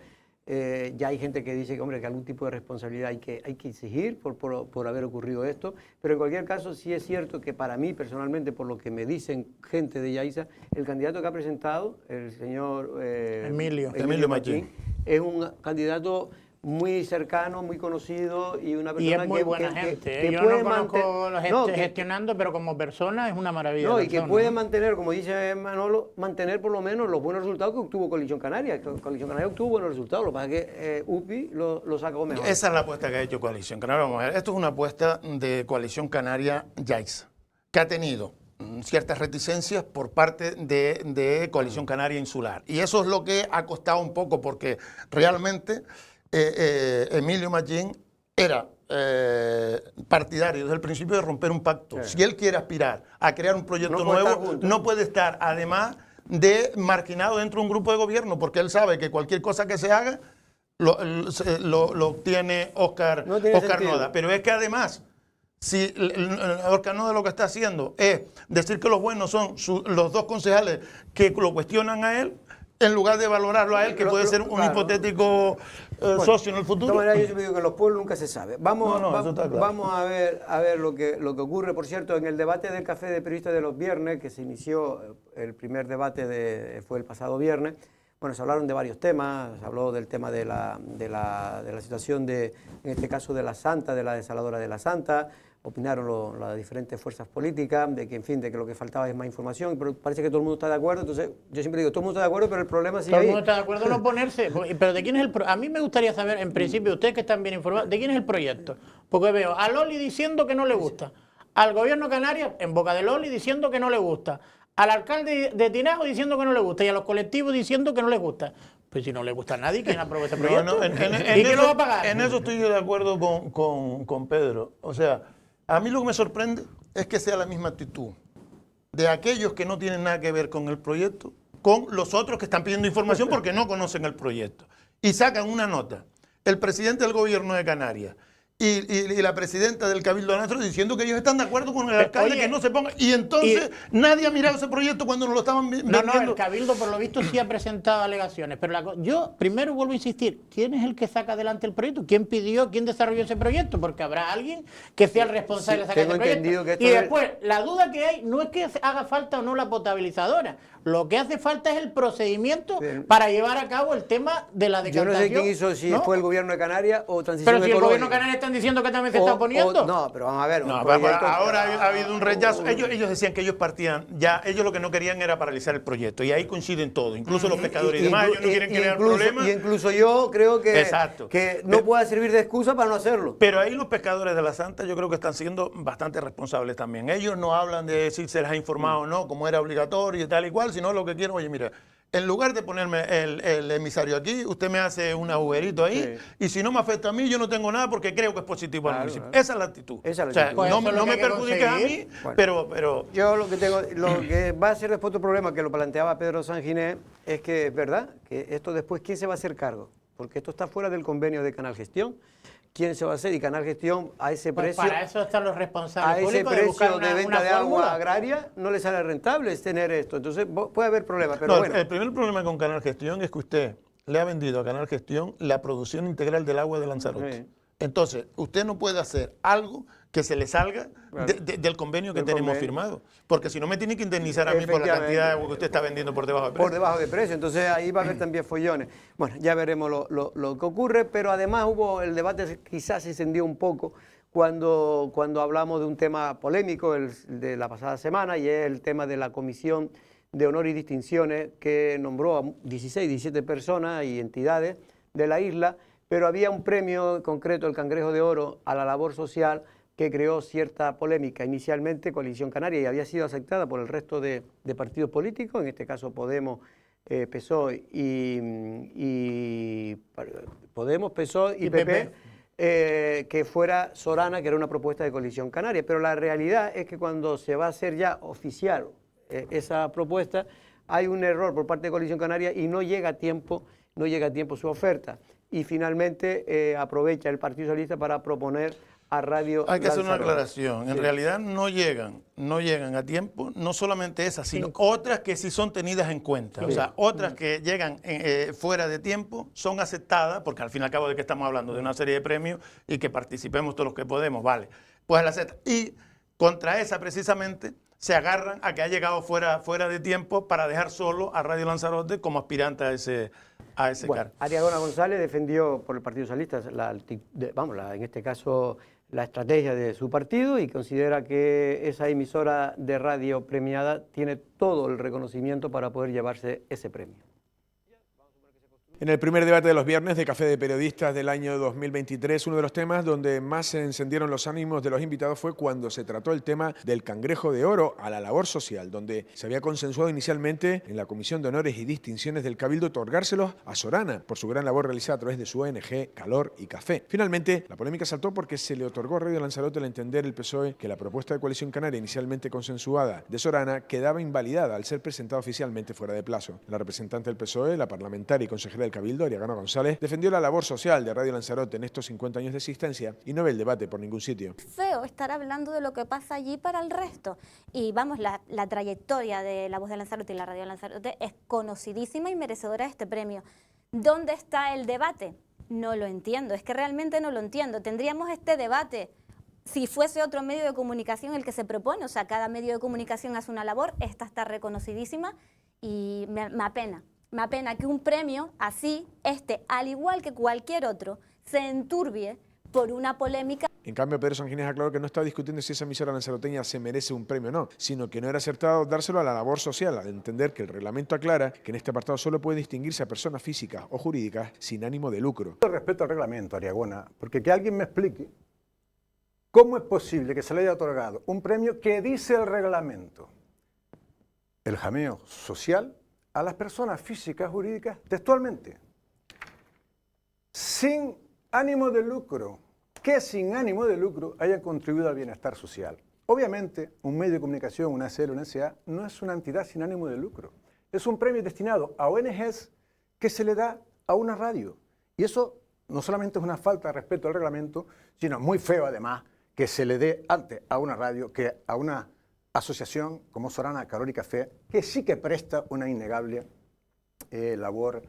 Ya hay gente que dice que, hombre, que algún tipo de responsabilidad hay que exigir por haber ocurrido esto, pero en cualquier caso sí es cierto que para mí personalmente, por lo que me dicen gente de Yaiza, el candidato que ha presentado, el señor Emilio Machín, es un candidato muy cercano, muy conocido y una persona y es muy buena gente. Yo no conozco la gente gestionando, pero como persona es una maravilla. No, y que puede mantener, como dice Manolo, mantener por lo menos los buenos resultados que obtuvo Coalición Canaria. Coalición Canaria obtuvo buenos resultados, lo que pasa es que UPI lo sacó mejor. Esa es la apuesta que ha hecho Coalición Canaria. Vamos a ver, esto es una apuesta de Coalición Canaria Yaiza, que ha tenido ciertas reticencias por parte de Coalición Canaria Insular. Y eso es lo que ha costado un poco, porque realmente Emilio Machín era partidario desde el principio de romper un pacto. Sí. Si él quiere aspirar a crear un proyecto nuevo, no puede estar además de marginado dentro de un grupo de gobierno, porque él sabe que cualquier cosa que se haga lo obtiene Óscar Noda. Pero es que además, si Óscar Noda lo que está haciendo es decir que los buenos son los dos concejales que lo cuestionan a él, en lugar de valorarlo a él, que puede ser un claro. hipotético socio en el De futuro. todas maneras, yo siempre digo que en los pueblos nunca se sabe. Vamos, No, eso está claro. vamos a ver lo que ocurre. Por cierto, en el debate del Café de Periodistas de los viernes, que se inició, el primer debate fue el pasado viernes, bueno, se hablaron de varios temas, se habló del tema de la situación en este caso de la Santa, de la desaladora de la Santa, opinaron las diferentes fuerzas políticas, de que en fin, de que lo que faltaba es más información, pero parece que todo el mundo está de acuerdo, entonces yo siempre digo, todo el mundo está de acuerdo, pero el problema sigue Todo ahí. el mundo está de acuerdo en no oponerse. Pero ¿de quién es a mí me gustaría saber, en principio, ustedes que están bien informados, ¿de quién es el proyecto? Porque veo a Loli diciendo que no le gusta, al gobierno de Canarias, en boca de Loli, diciendo que no le gusta, al alcalde de Tinajo diciendo que no le gusta y a los colectivos diciendo que no les gusta. Pues si no le gusta a nadie, ¿quién aprueba ese proyecto? No, ¿Y quién lo va a pagar? En eso estoy yo de acuerdo con Pedro. O sea, a mí lo que me sorprende es que sea la misma actitud de aquellos que no tienen nada que ver con el proyecto, con los otros que están pidiendo información porque no conocen el proyecto. Y sacan una nota. El presidente del gobierno de Canarias y la presidenta del Cabildo de Lanzarote diciendo que ellos están de acuerdo con el alcalde, oye, que no se ponga. Y entonces nadie ha mirado ese proyecto cuando nos lo estaban vendiendo. No, el Cabildo por lo visto sí ha presentado alegaciones, pero yo primero vuelvo a insistir, ¿quién es el que saca adelante el proyecto? ¿Quién pidió, quién desarrolló ese proyecto? Porque habrá alguien que sea el responsable de sacar ese proyecto. Y después, la duda que hay no es que haga falta o no la potabilizadora, lo que hace falta es el procedimiento para llevar a cabo el tema de la decantación. Yo no sé quién hizo, si fue el gobierno de Canarias o Transición Pero si Ecológica. el gobierno de Canarias están diciendo que también se está oponiendo. No, pero vamos a ver. No, ahora ha habido un rechazo. Ellos decían que ellos partían, ellos lo que no querían era paralizar el proyecto. Y ahí coinciden todos, incluso los pescadores y demás. Ellos no quieren crear problemas. Y incluso yo creo que no pueda servir de excusa para no hacerlo. Pero ahí los pescadores de la Santa yo creo que están siendo bastante responsables también. Ellos no hablan de si se les ha informado o no, como era obligatorio y tal y cual, sino lo que quieren, oye, mira, en lugar de ponerme el emisario aquí, usted me hace un agujerito ahí, y si no me afecta a mí, yo no tengo nada porque creo que es positivo al municipio. Esa es la actitud. Esa es la actitud. O sea, no me perjudiques a mí, bueno, pero... Yo lo que va a ser después otro problema que lo planteaba Pedro Sanginés es que es verdad que esto después, ¿quién se va a hacer cargo? Porque esto está fuera del convenio de Canal Gestión. ¿Quién se va a hacer? Y Canal Gestión a ese precio... Para eso están los responsables a ese públicos precio de venta de agua fórmula agraria no le sale rentable tener esto. Entonces puede haber problemas, pero no, bueno. El primer problema con Canal Gestión es que usted le ha vendido a Canal Gestión la producción integral del agua de Lanzarote. Sí. Entonces, usted no puede hacer algo que se le salga del convenio que tenemos firmado. Porque si no me tiene que indemnizar a mí por la cantidad de agua que usted está vendiendo por debajo de precio. Por debajo de precio. Entonces ahí va a haber también follones. Bueno, ya veremos lo que ocurre, pero además el debate quizás se encendió un poco cuando hablamos de un tema polémico de la pasada semana, y es el tema de la Comisión de Honor y Distinciones que nombró a 16, 17 personas y entidades de la isla, pero había un premio concreto, el Cangrejo de Oro, a la labor social, que creó cierta polémica. Inicialmente Coalición Canaria, y había sido aceptada por el resto de partidos políticos, en este caso Podemos, PSOE y PP, que fuera Sorana, que era una propuesta de Coalición Canaria. Pero la realidad es que cuando se va a hacer ya oficial esa propuesta, hay un error por parte de Coalición Canaria y no llega a tiempo su oferta. Y finalmente aprovecha el Partido Socialista para proponer a Radio Hay que hacer una Lanzarote. aclaración. En realidad no llegan a tiempo, no solamente esas, sino otras que sí son tenidas en cuenta. O sea, otras que llegan fuera de tiempo son aceptadas, porque al fin y al cabo de que estamos hablando de una serie de premios y que participemos todos los que podemos, vale, pues la aceptan. Y contra esa precisamente se agarran a que ha llegado fuera de tiempo para dejar solo a Radio Lanzarote como aspirante a ese cargo. Ariadona González defendió por el Partido Socialista, en este caso, la estrategia de su partido, y considera que esa emisora de radio premiada tiene todo el reconocimiento para poder llevarse ese premio. En el primer debate de los viernes de Café de Periodistas del año 2023, uno de los temas donde más se encendieron los ánimos de los invitados fue cuando se trató el tema del Cangrejo de Oro a la labor social, donde se había consensuado inicialmente en la Comisión de Honores y Distinciones del Cabildo otorgárselos a Sorana por su gran labor realizada a través de su ONG Calor y Café. Finalmente, la polémica saltó porque se le otorgó a Radio Lanzarote al entender el PSOE que la propuesta de Coalición Canaria inicialmente consensuada de Sorana quedaba invalidada al ser presentada oficialmente fuera de plazo. La representante del PSOE, la parlamentaria y consejera del del Cabildo, Ariagana González, defendió la labor social de Radio Lanzarote en estos 50 años de existencia y no ve el debate por ningún sitio. Feo estar hablando de lo que pasa allí para el resto. Y vamos, la trayectoria de La Voz de Lanzarote y la Radio Lanzarote es conocidísima y merecedora de este premio. ¿Dónde está el debate? No lo entiendo, es que realmente no lo entiendo. Tendríamos este debate si fuese otro medio de comunicación el que se propone, o sea, cada medio de comunicación hace una labor, esta está reconocidísima y me apena que un premio así, al igual que cualquier otro, se enturbie por una polémica. En cambio, Pedro Sanginés aclaró que no estaba discutiendo si esa emisora lanzaroteña se merece un premio o no, sino que no era acertado dárselo a la labor social, al entender que el reglamento aclara que en este apartado solo puede distinguirse a personas físicas o jurídicas sin ánimo de lucro. Respeto al reglamento, Ariagona, porque que alguien me explique cómo es posible que se le haya otorgado un premio que dice el reglamento, el jameo social a las personas físicas, jurídicas, textualmente, sin ánimo de lucro, que sin ánimo de lucro hayan contribuido al bienestar social. Obviamente, un medio de comunicación, una SL, una SA, no es una entidad sin ánimo de lucro. Es un premio destinado a ONGs que se le da a una radio. Y eso no solamente es una falta de respeto al reglamento, sino muy feo además que se le dé antes a una radio que a una asociación como Sorana, Calor y Café, que sí que presta una innegable labor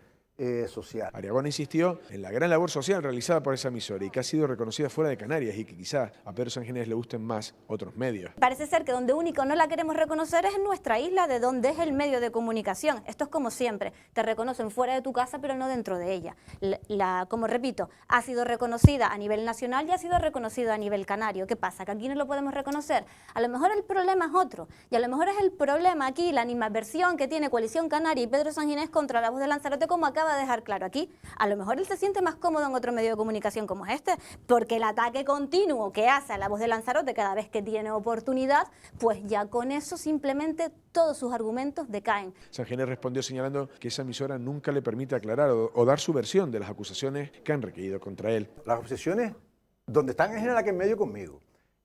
social. Ariagona insistió en la gran labor social realizada por esa emisora y que ha sido reconocida fuera de Canarias y que quizás a Pedro Sanginés le gusten más otros medios. Parece ser que donde único no la queremos reconocer es en nuestra isla, de donde es el medio de comunicación. Esto es como siempre, te reconocen fuera de tu casa pero no dentro de ella. Como repito, ha sido reconocida a nivel nacional y ha sido reconocida a nivel canario. ¿Qué pasa? ¿Que aquí no lo podemos reconocer? A lo mejor el problema es otro, y a lo mejor es el problema aquí, la animadversión que tiene Coalición Canaria y Pedro Sanginés contra La Voz de Lanzarote, como acaba de dejar claro aquí. A lo mejor él se siente más cómodo en otro medio de comunicación como este, porque el ataque continuo que hace a La Voz de Lanzarote cada vez que tiene oportunidad, pues ya con eso simplemente todos sus argumentos decaen. Sanginés respondió señalando que esa emisora nunca le permite aclarar o dar su versión de las acusaciones que han requerido contra él. Las acusaciones donde están es en la que en medio conmigo.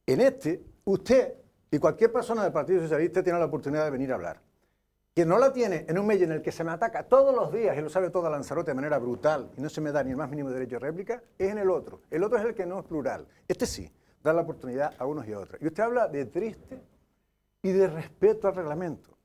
En este, usted y cualquier persona del Partido Socialista tiene la oportunidad de venir a hablar. Quien no la tiene en un medio en el que se me ataca todos los días, y lo sabe toda Lanzarote de manera brutal, y no se me da ni el más mínimo derecho de réplica, es en el otro. El otro es el que no es plural. Este sí, da la oportunidad a unos y a otros. Y usted habla de triste y de respeto al reglamento.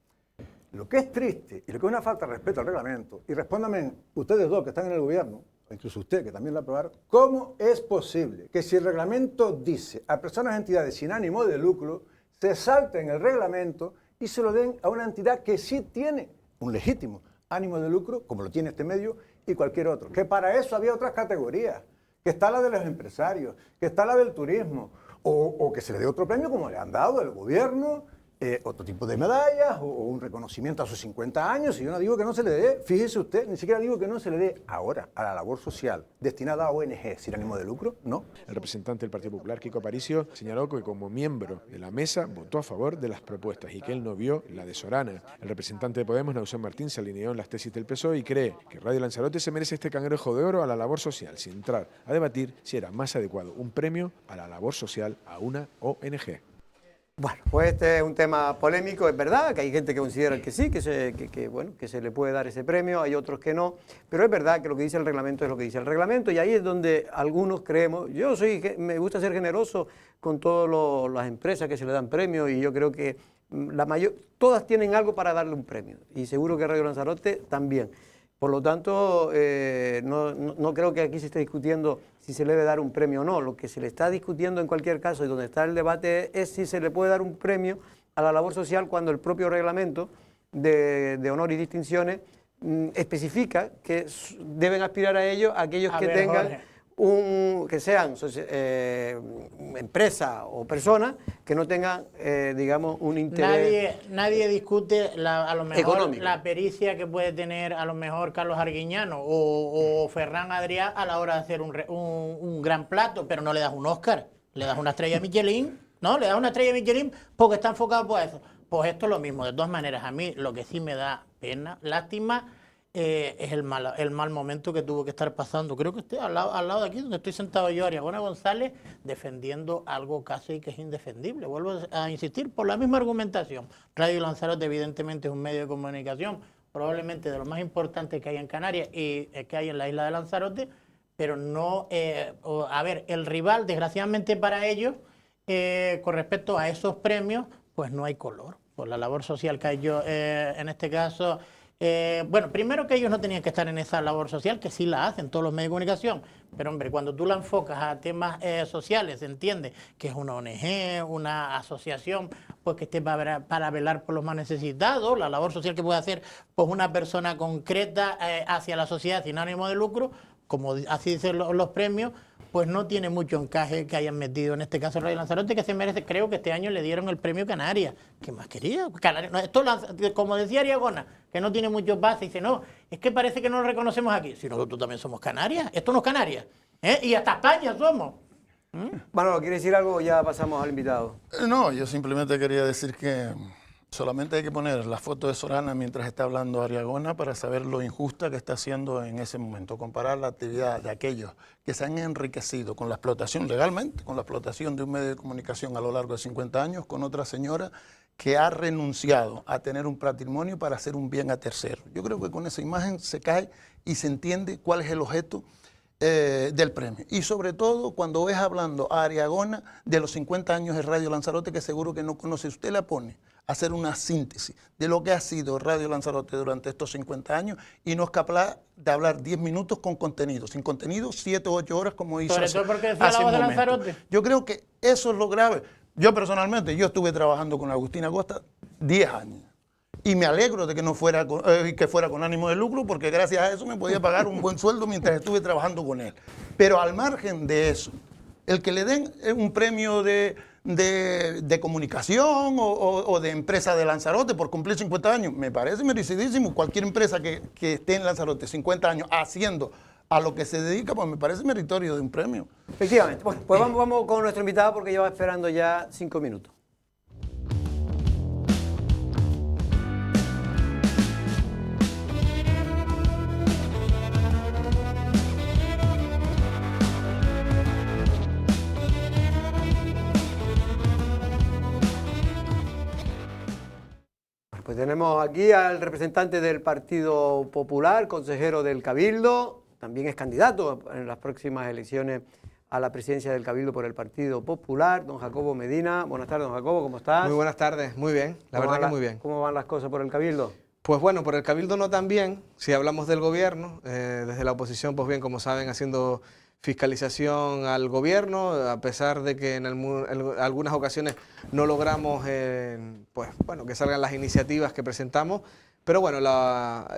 Lo que es triste y lo que es una falta de respeto al reglamento, y respóndame ustedes dos que están en el gobierno, o incluso usted que también lo aprobaron, ¿cómo es posible que si el reglamento dice a personas y entidades sin ánimo de lucro, se salten el reglamento y se lo den a una entidad que sí tiene un legítimo ánimo de lucro, como lo tiene este medio y cualquier otro? Que para eso había otras categorías, que está la de los empresarios, que está la del turismo, o que se le dé otro premio como le han dado el gobierno, otro tipo de medallas o un reconocimiento a sus 50 años. Y yo no digo que no se le dé, fíjese usted, ni siquiera digo que no se le dé ahora a la labor social destinada a ONG sin ánimo de lucro, no. El representante del Partido Popular, Kiko Aparicio, señaló que como miembro de la mesa votó a favor de las propuestas y que él no vio la de Sorana. El representante de Podemos, Nausén Martín, se alineó en las tesis del PSOE y cree que Radio Lanzarote se merece este cangrejo de oro a la labor social, sin entrar a debatir si era más adecuado un premio a la labor social a una ONG. Bueno, pues este es un tema polémico, es verdad que hay gente que considera que sí, que se le puede dar ese premio, hay otros que no, pero es verdad que lo que dice el reglamento es lo que dice el reglamento y ahí es donde algunos creemos. Me gusta ser generoso con todas las empresas que se le dan premios y yo creo que todas tienen algo para darle un premio y seguro que Radio Lanzarote también. Por lo tanto, no creo que aquí se esté discutiendo si se le debe dar un premio o no. Lo que se le está discutiendo en cualquier caso y donde está el debate es si se le puede dar un premio a la labor social cuando el propio reglamento de honor y distinciones especifica que deben aspirar a ello aquellos que tengan... Jorge, que sean empresas o personas que no tengan, digamos, un interés. Nadie discute a lo mejor económico. La pericia que puede tener a lo mejor Carlos Arguiñano o Ferran Adrià a la hora de hacer un gran plato, pero no le das un Oscar, le das una estrella Michelin, ¿no? Le das una estrella Michelin porque está enfocado por eso. Pues esto es lo mismo, de todas maneras, a mí lo que sí me da pena, lástima, es el mal momento que tuvo que estar pasando. Creo que estoy al lado de aquí, donde estoy sentado yo, Ariagona González, defendiendo algo casi que es indefendible. Vuelvo a insistir por la misma argumentación. Radio Lanzarote evidentemente es un medio de comunicación probablemente de los más importantes que hay en Canarias y que hay en la isla de Lanzarote, pero no, a ver, el rival, desgraciadamente para ellos, con respecto a esos premios, pues no hay color. Por la labor social que hay yo, en este caso, bueno, primero que ellos no tenían que estar en esa labor social, que sí la hacen todos los medios de comunicación, pero hombre, cuando tú la enfocas a temas sociales, se entiende que es una ONG, una asociación, pues que esté para velar por los más necesitados, la labor social que puede hacer pues una persona concreta hacia la sociedad sin ánimo de lucro, como así dicen los premios, pues no tiene mucho encaje que hayan metido en este caso Radio Lanzarote, que se merece. Creo que este año le dieron el premio Canarias. ¿Qué más quería? Canarias, no, esto, como decía Ariagona, que no tiene muchos bases, dice, no, es que parece que no lo reconocemos aquí. Si nosotros también somos Canarias, esto no es Canarias, y hasta España somos. Manolo, ¿quiere decir algo o ya pasamos al invitado? No, yo simplemente quería decir que solamente hay que poner la foto de Sorana mientras está hablando Ariagona para saber lo injusta que está haciendo en ese momento. Comparar la actividad de aquellos que se han enriquecido con la explotación, legalmente, con la explotación de un medio de comunicación a lo largo de 50 años, con otra señora que ha renunciado a tener un patrimonio para hacer un bien a terceros. Yo creo que con esa imagen se cae y se entiende cuál es el objeto del premio. Y sobre todo cuando ves hablando a Ariagona de los 50 años de Radio Lanzarote, que seguro que no conoce, usted la pone a hacer una síntesis de lo que ha sido Radio Lanzarote durante estos 50 años y no es capaz de hablar 10 minutos con contenido. Sin contenido, 7 o 8 horas como hizo hace un momento. Yo creo que eso es lo grave. Yo personalmente, yo estuve trabajando con Agustín Acosta 10 años. Y me alegro de que no fuera que fuera con ánimo de lucro, porque gracias a eso me podía pagar un buen sueldo mientras estuve trabajando con él. Pero al margen de eso, el que le den un premio de comunicación o de empresa de Lanzarote por cumplir 50 años, me parece merecidísimo. Cualquier empresa que esté en Lanzarote 50 años haciendo a lo que se dedica, pues me parece meritorio de un premio. Efectivamente. Bueno, pues vamos con nuestro invitado porque lleva esperando ya 5 minutos. Pues tenemos aquí al representante del Partido Popular, consejero del Cabildo, también es candidato en las próximas elecciones a la presidencia del Cabildo por el Partido Popular, don Jacobo Medina. Buenas tardes, don Jacobo, ¿cómo estás? Muy buenas tardes, muy bien, la verdad que muy bien. ¿Cómo van las cosas por el Cabildo? Pues bueno, por el Cabildo no tan bien, si hablamos del gobierno, desde la oposición, pues bien, como saben, haciendo fiscalización al gobierno, a pesar de que en algunas ocasiones no logramos pues, bueno, que salgan las iniciativas que presentamos, pero bueno,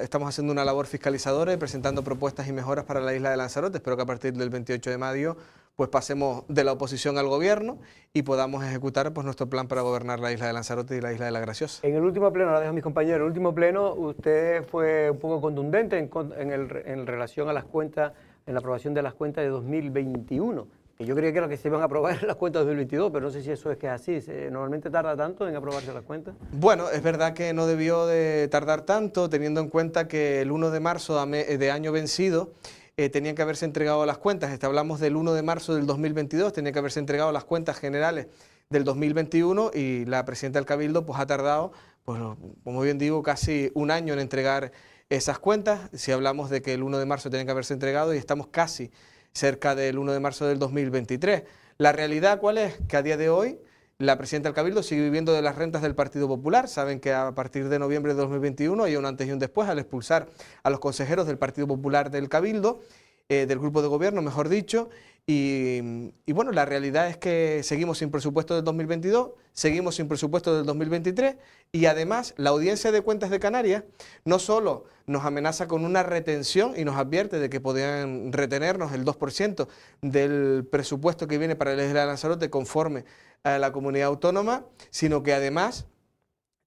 estamos haciendo una labor fiscalizadora y presentando propuestas y mejoras para la isla de Lanzarote. Espero que a partir del 28 de mayo pues pasemos de la oposición al gobierno y podamos ejecutar pues, nuestro plan para gobernar la isla de Lanzarote y la isla de La Graciosa. En el último pleno, ahora dejo a mis compañeros, en el último pleno usted fue un poco contundente en relación a las cuentas, en la aprobación de las cuentas de 2021, que yo creía que era que se iban a aprobar las cuentas de 2022, pero no sé si eso es que es así. ¿Normalmente tarda tanto en aprobarse las cuentas? Bueno, es verdad que no debió de tardar tanto, teniendo en cuenta que el 1 de marzo de año vencido tenían que haberse entregado las cuentas. Hablamos del 1 de marzo del 2022, tenían que haberse entregado las cuentas generales del 2021 y la presidenta del Cabildo pues ha tardado, pues, como bien digo, casi un año en entregar esas cuentas. Si hablamos de que el 1 de marzo tienen que haberse entregado y estamos casi cerca del 1 de marzo del 2023. La realidad, ¿cuál es? Que a día de hoy la presidenta del Cabildo sigue viviendo de las rentas del Partido Popular. Saben que a partir de noviembre de 2021 hay un antes y un después al expulsar a los consejeros del Partido Popular del Cabildo, del grupo de gobierno, mejor dicho. Y bueno, la realidad es que seguimos sin presupuesto del 2022, seguimos sin presupuesto del 2023 y además la Audiencia de Cuentas de Canarias no solo nos amenaza con una retención y nos advierte de que podrían retenernos el 2% del presupuesto que viene para la isla de Lanzarote conforme a la comunidad autónoma, sino que además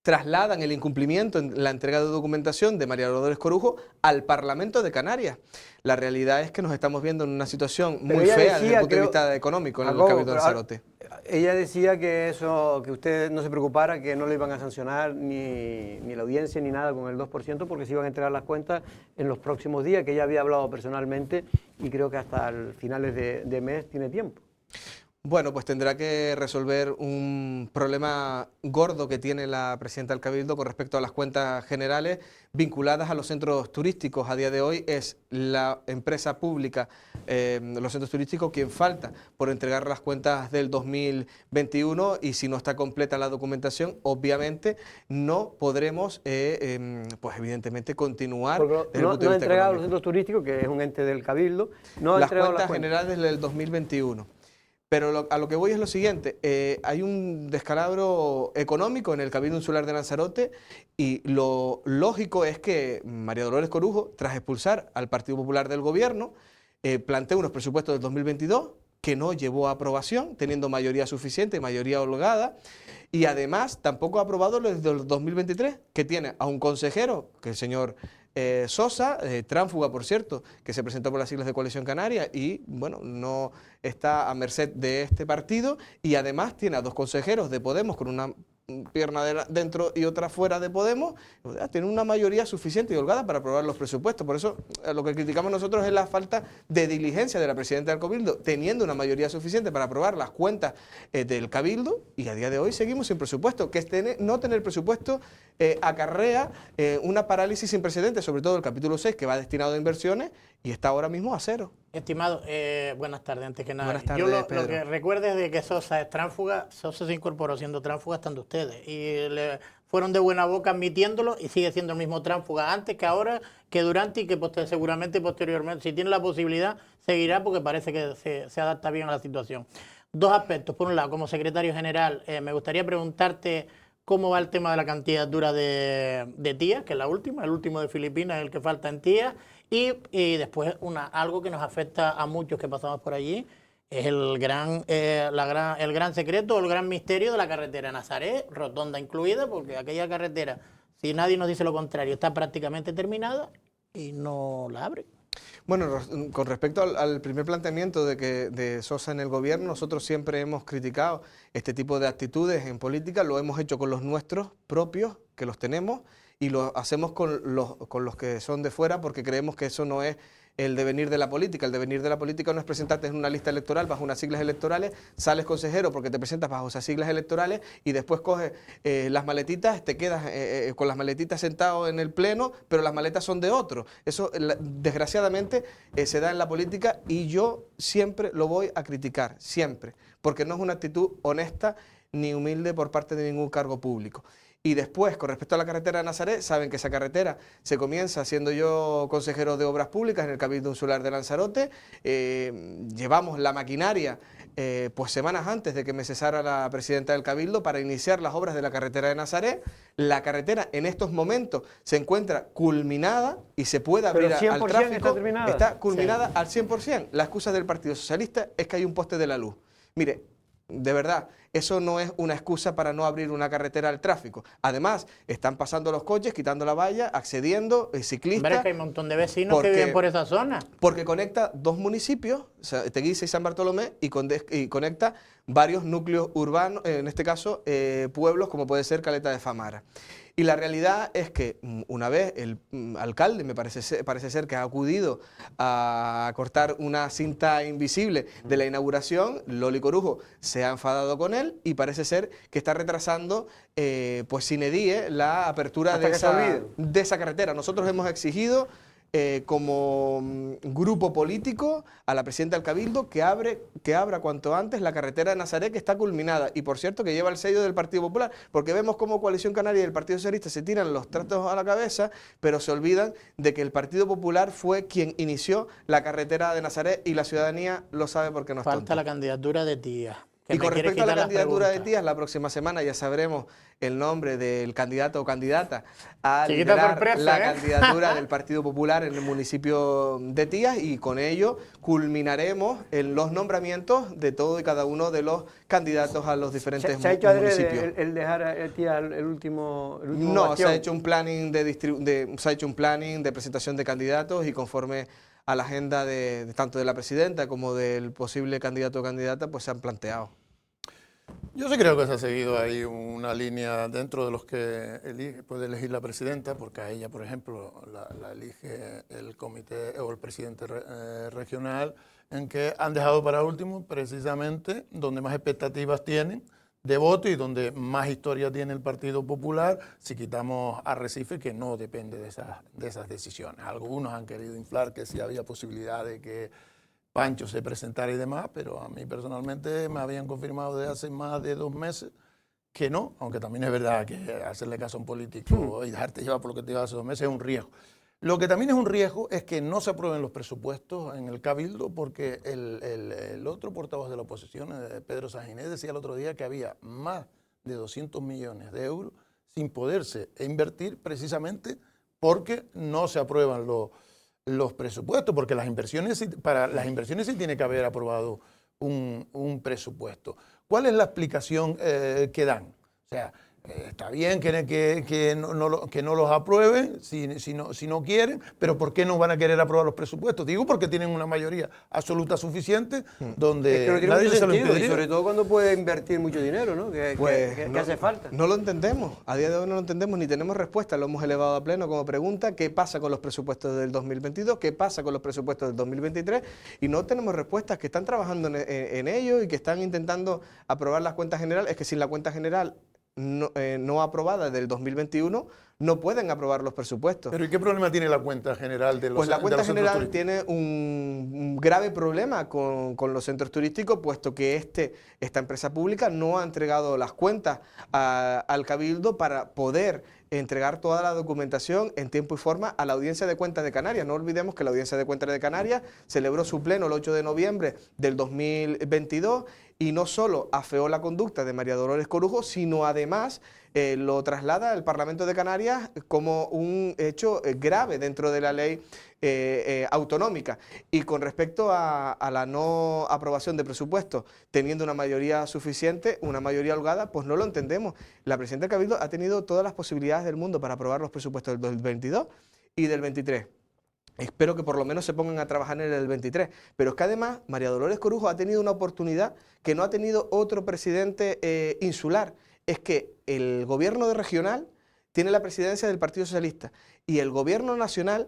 trasladan el incumplimiento en la entrega de documentación de María Dolores Corujo al Parlamento de Canarias. La realidad es que nos estamos viendo en una situación muy fea desde el punto de vista económico en el Cabildo de Lanzarote. Ella decía que usted no se preocupara, que no le iban a sancionar ni la audiencia ni nada con el 2% porque se iban a entregar las cuentas en los próximos días, que ella había hablado personalmente y creo que hasta finales de mes tiene tiempo. Bueno, pues tendrá que resolver un problema gordo que tiene la presidenta del Cabildo con respecto a las cuentas generales vinculadas a los centros turísticos. A día de hoy es la empresa pública, los centros turísticos, quien falta por entregar las cuentas del 2021 y si no está completa la documentación, obviamente no podremos, pues evidentemente, continuar. Porque no ha entregado a los centros turísticos, que es un ente del Cabildo, no ha las entregado cuentas las cuentas generales del 2021. Pero a lo que voy es lo siguiente, hay un descalabro económico en el Cabildo Insular de Lanzarote y lo lógico es que María Dolores Corujo, tras expulsar al Partido Popular del Gobierno, planteó unos presupuestos del 2022 que no llevó a aprobación, teniendo mayoría suficiente, mayoría holgada, y además tampoco ha aprobado los del 2023, que tiene a un consejero, que es el señor Sosa, tránsfuga por cierto, que se presentó por las siglas de Coalición Canaria y bueno, no está a merced de este partido, y además tiene a 2 consejeros de Podemos con una pierna dentro y otra fuera de Podemos, tiene una mayoría suficiente y holgada para aprobar los presupuestos. Por eso lo que criticamos nosotros es la falta de diligencia de la presidenta del Cabildo, teniendo una mayoría suficiente para aprobar las cuentas del Cabildo, y a día de hoy seguimos sin presupuesto, que no tener presupuesto acarrea una parálisis sin precedentes, sobre todo el capítulo 6, que va destinado a inversiones y está ahora mismo a cero. Estimado, buenas tardes, antes que nada. Buenas tardes, Yo lo Pedro. que recuerdo es de que Sosa es tránsfuga. Sosa se incorporó siendo tránsfuga estando ustedes y le fueron de buena boca admitiéndolo y sigue siendo el mismo tránsfuga antes que ahora, que durante y que seguramente posteriormente, si tiene la posibilidad, seguirá porque parece que se adapta bien a la situación. 2 aspectos. Por un lado, como secretario general, me gustaría preguntarte cómo va el tema de la candidatura de Tías, que es la última, el último de Filipinas, el que falta en Tías. Y después algo que nos afecta a muchos que pasamos por allí, es el gran secreto o el gran misterio de la carretera Nazaret, rotonda incluida, porque aquella carretera, si nadie nos dice lo contrario, está prácticamente terminada y no la abre. Bueno, con respecto al primer planteamiento de Sosa en el gobierno, nosotros siempre hemos criticado este tipo de actitudes en política, lo hemos hecho con los nuestros propios, que los tenemos, y lo hacemos con los que son de fuera, porque creemos que eso no es el devenir de la política. El devenir de la política no es presentarte en una lista electoral bajo unas siglas electorales, sales consejero porque te presentas bajo esas siglas electorales y después coges las maletitas, te quedas con las maletitas sentado en el pleno, pero las maletas son de otro. Eso desgraciadamente se da en la política y yo siempre lo voy a criticar, siempre, porque no es una actitud honesta ni humilde por parte de ningún cargo público. Y después, con respecto a la carretera de Nazaret, saben que esa carretera se comienza siendo yo consejero de Obras Públicas en el Cabildo Insular de Lanzarote. Llevamos la maquinaria pues semanas antes de que me cesara la presidenta del Cabildo para iniciar las obras de la carretera de Nazaret. La carretera en estos momentos se encuentra culminada y se puede abrir al tráfico. ¿Está terminada? Está culminada al 100%. La excusa del Partido Socialista es que hay un poste de la luz. Mire, de verdad, eso no es una excusa para no abrir una carretera al tráfico. Además, están pasando los coches, quitando la valla, accediendo, ciclistas. Hombre, es que hay un montón de vecinos que viven por esa zona. Porque conecta 2 municipios, o sea, Teguise y San Bartolomé, y conecta varios núcleos urbanos, en este caso pueblos como puede ser Caleta de Famara. Y la realidad es que una vez el alcalde, me parece ser que ha acudido a cortar una cinta invisible de la inauguración, Loli Corujo se ha enfadado con él y parece ser que está retrasando pues sine die la apertura de esa carretera. Nosotros hemos exigido como grupo político a la presidenta del Cabildo que abra cuanto antes la carretera de Nazaret, que está culminada y por cierto que lleva el sello del Partido Popular, porque vemos cómo Coalición Canaria y el Partido Socialista se tiran los tratos a la cabeza, pero se olvidan de que el Partido Popular fue quien inició la carretera de Nazaret y la ciudadanía lo sabe porque no es tonta. Falta la candidatura de Tías. Y con respecto a la candidatura de Tías, la próxima semana ya sabremos el nombre del candidato o candidata a liderar la candidatura del Partido Popular en el municipio de Tías y con ello culminaremos en los nombramientos de todo y cada uno de los candidatos a los diferentes municipios. ¿Se ha hecho adrede el dejar a Tías el último No, bastión? se ha hecho un planning de presentación de candidatos y conforme a la agenda de tanto de la presidenta como del posible candidato o candidata, pues se han planteado. Yo sí creo que se ha seguido ahí una línea dentro de los que puede elegir la presidenta, porque a ella, por ejemplo, la elige el comité o el presidente regional en que han dejado para último precisamente donde más expectativas tienen de voto y donde más historia tiene el Partido Popular, si quitamos Arrecife, que no depende de esas decisiones. Algunos han querido inflar que si había posibilidad de que Pancho se presentara y demás, pero a mí personalmente me habían confirmado desde hace más de 2 meses que no, aunque también es verdad que hacerle caso a un político y dejarte llevar por lo que te iba hace 2 meses es un riesgo. Lo que también es un riesgo es que no se aprueben los presupuestos en el Cabildo, porque el otro portavoz de la oposición, Pedro Sanginés, decía el otro día que había más de 200 millones de euros sin poderse invertir precisamente porque no se aprueban los presupuestos, porque para las inversiones sí tiene que haber aprobado un presupuesto. ¿Cuál es la explicación que dan? O sea, está bien que no los aprueben si no quieren, pero ¿por qué no van a querer aprobar los presupuestos? Digo porque tienen una mayoría absoluta suficiente donde es que no tiene nadie mucho se lo sentido, impediría. y sobre todo cuando puede invertir mucho dinero, ¿no? Que hace falta. No lo entendemos, a día de hoy no lo entendemos ni tenemos respuesta, lo hemos elevado a pleno como pregunta, ¿qué pasa con los presupuestos del 2022? ¿Qué pasa con los presupuestos del 2023? Y no tenemos respuestas, que están trabajando en ello y que están intentando aprobar las cuentas generales. Es que sin la cuenta general no aprobada del 2021, no pueden aprobar los presupuestos. ¿Pero y qué problema tiene la cuenta general de los Pues la cuenta centros general turísticos? tiene un grave problema con los centros turísticos, puesto que esta empresa pública no ha entregado las cuentas al Cabildo para poder entregar toda la documentación en tiempo y forma a la Audiencia de Cuentas de Canarias. No olvidemos que la Audiencia de Cuentas de Canarias celebró su pleno el 8 de noviembre del 2022 y no solo afeó la conducta de María Dolores Corujo, sino además lo traslada al Parlamento de Canarias como un hecho grave dentro de la ley autonómica. Y con respecto a la no aprobación de presupuestos, teniendo una mayoría suficiente, una mayoría holgada, pues no lo entendemos. La presidenta del Cabildo ha tenido todas las posibilidades del mundo para aprobar los presupuestos del 2022 y del 23. Espero que por lo menos se pongan a trabajar en el 23. Pero es que además María Dolores Corujo ha tenido una oportunidad que no ha tenido otro presidente insular. Es que el gobierno regional tiene la presidencia del Partido Socialista y el gobierno nacional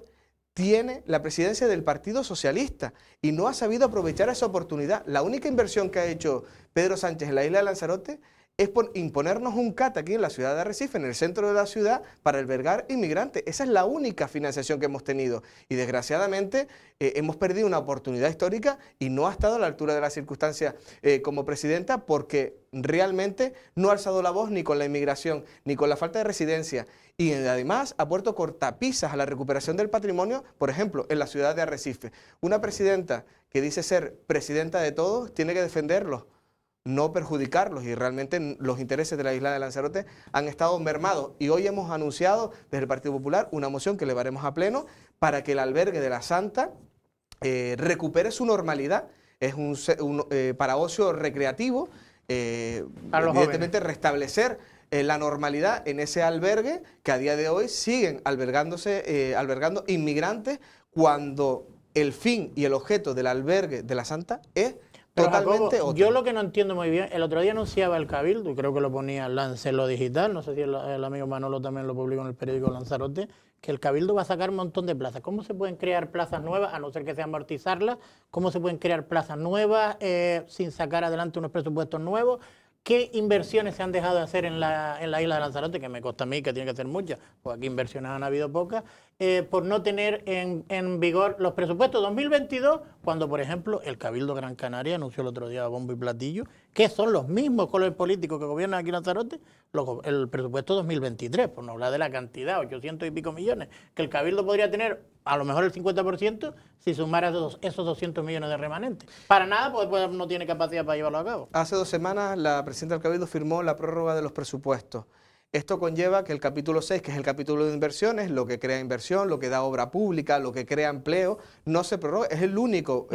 tiene la presidencia del Partido Socialista y no ha sabido aprovechar esa oportunidad. La única inversión que ha hecho Pedro Sánchez en la isla de Lanzarote es por imponernos un CAT aquí en la ciudad de Arrecife, en el centro de la ciudad, para albergar inmigrantes. Esa es la única financiación que hemos tenido y desgraciadamente hemos perdido una oportunidad histórica y no ha estado a la altura de las circunstancias como presidenta, porque realmente no ha alzado la voz ni con la inmigración ni con la falta de residencia, y además ha puesto cortapisas a la recuperación del patrimonio, por ejemplo, en la ciudad de Arrecife. Una presidenta que dice ser presidenta de todos tiene que defenderlos, no perjudicarlos, y realmente los intereses de la isla de Lanzarote han estado mermados. Y hoy hemos anunciado desde el Partido Popular una moción que elevaremos a pleno para que el albergue de la Santa recupere su normalidad. Es para ocio recreativo, evidentemente restablecer la normalidad en ese albergue, que a día de hoy siguen albergando inmigrantes, cuando el fin y el objeto del albergue de la Santa es totalmente Jacobo, otro. yo lo que no entiendo muy bien, el otro día anunciaba el Cabildo, y creo que lo ponía Lancelo Digital, no sé si el amigo Manolo también lo publicó en el periódico Lanzarote, que el Cabildo va a sacar un montón de plazas. ¿Cómo se pueden crear plazas nuevas, a no ser que sea amortizarlas? ¿Cómo se pueden crear plazas nuevas sin sacar adelante unos presupuestos nuevos? ¿Qué inversiones se han dejado de hacer en la isla de Lanzarote? Que me consta a mí que tiene que ser muchas, pues aquí inversiones han habido pocas, por no tener en vigor los presupuestos 2022, cuando, por ejemplo, el Cabildo Gran Canaria anunció el otro día a bombo y platillo que son los mismos colores políticos que gobiernan aquí en Lanzarote, el presupuesto 2023, por no hablar de la cantidad, 800 y pico millones, que el Cabildo podría tener a lo mejor el 50% si sumara esos 200 millones de remanentes. Para nada, pues no tiene capacidad para llevarlo a cabo. Hace 2 semanas la presidenta del Cabildo firmó la prórroga de los presupuestos. Esto conlleva que el capítulo 6, que es el capítulo de inversiones, lo que crea inversión, lo que da obra pública, lo que crea empleo, no se prorroga. Es el único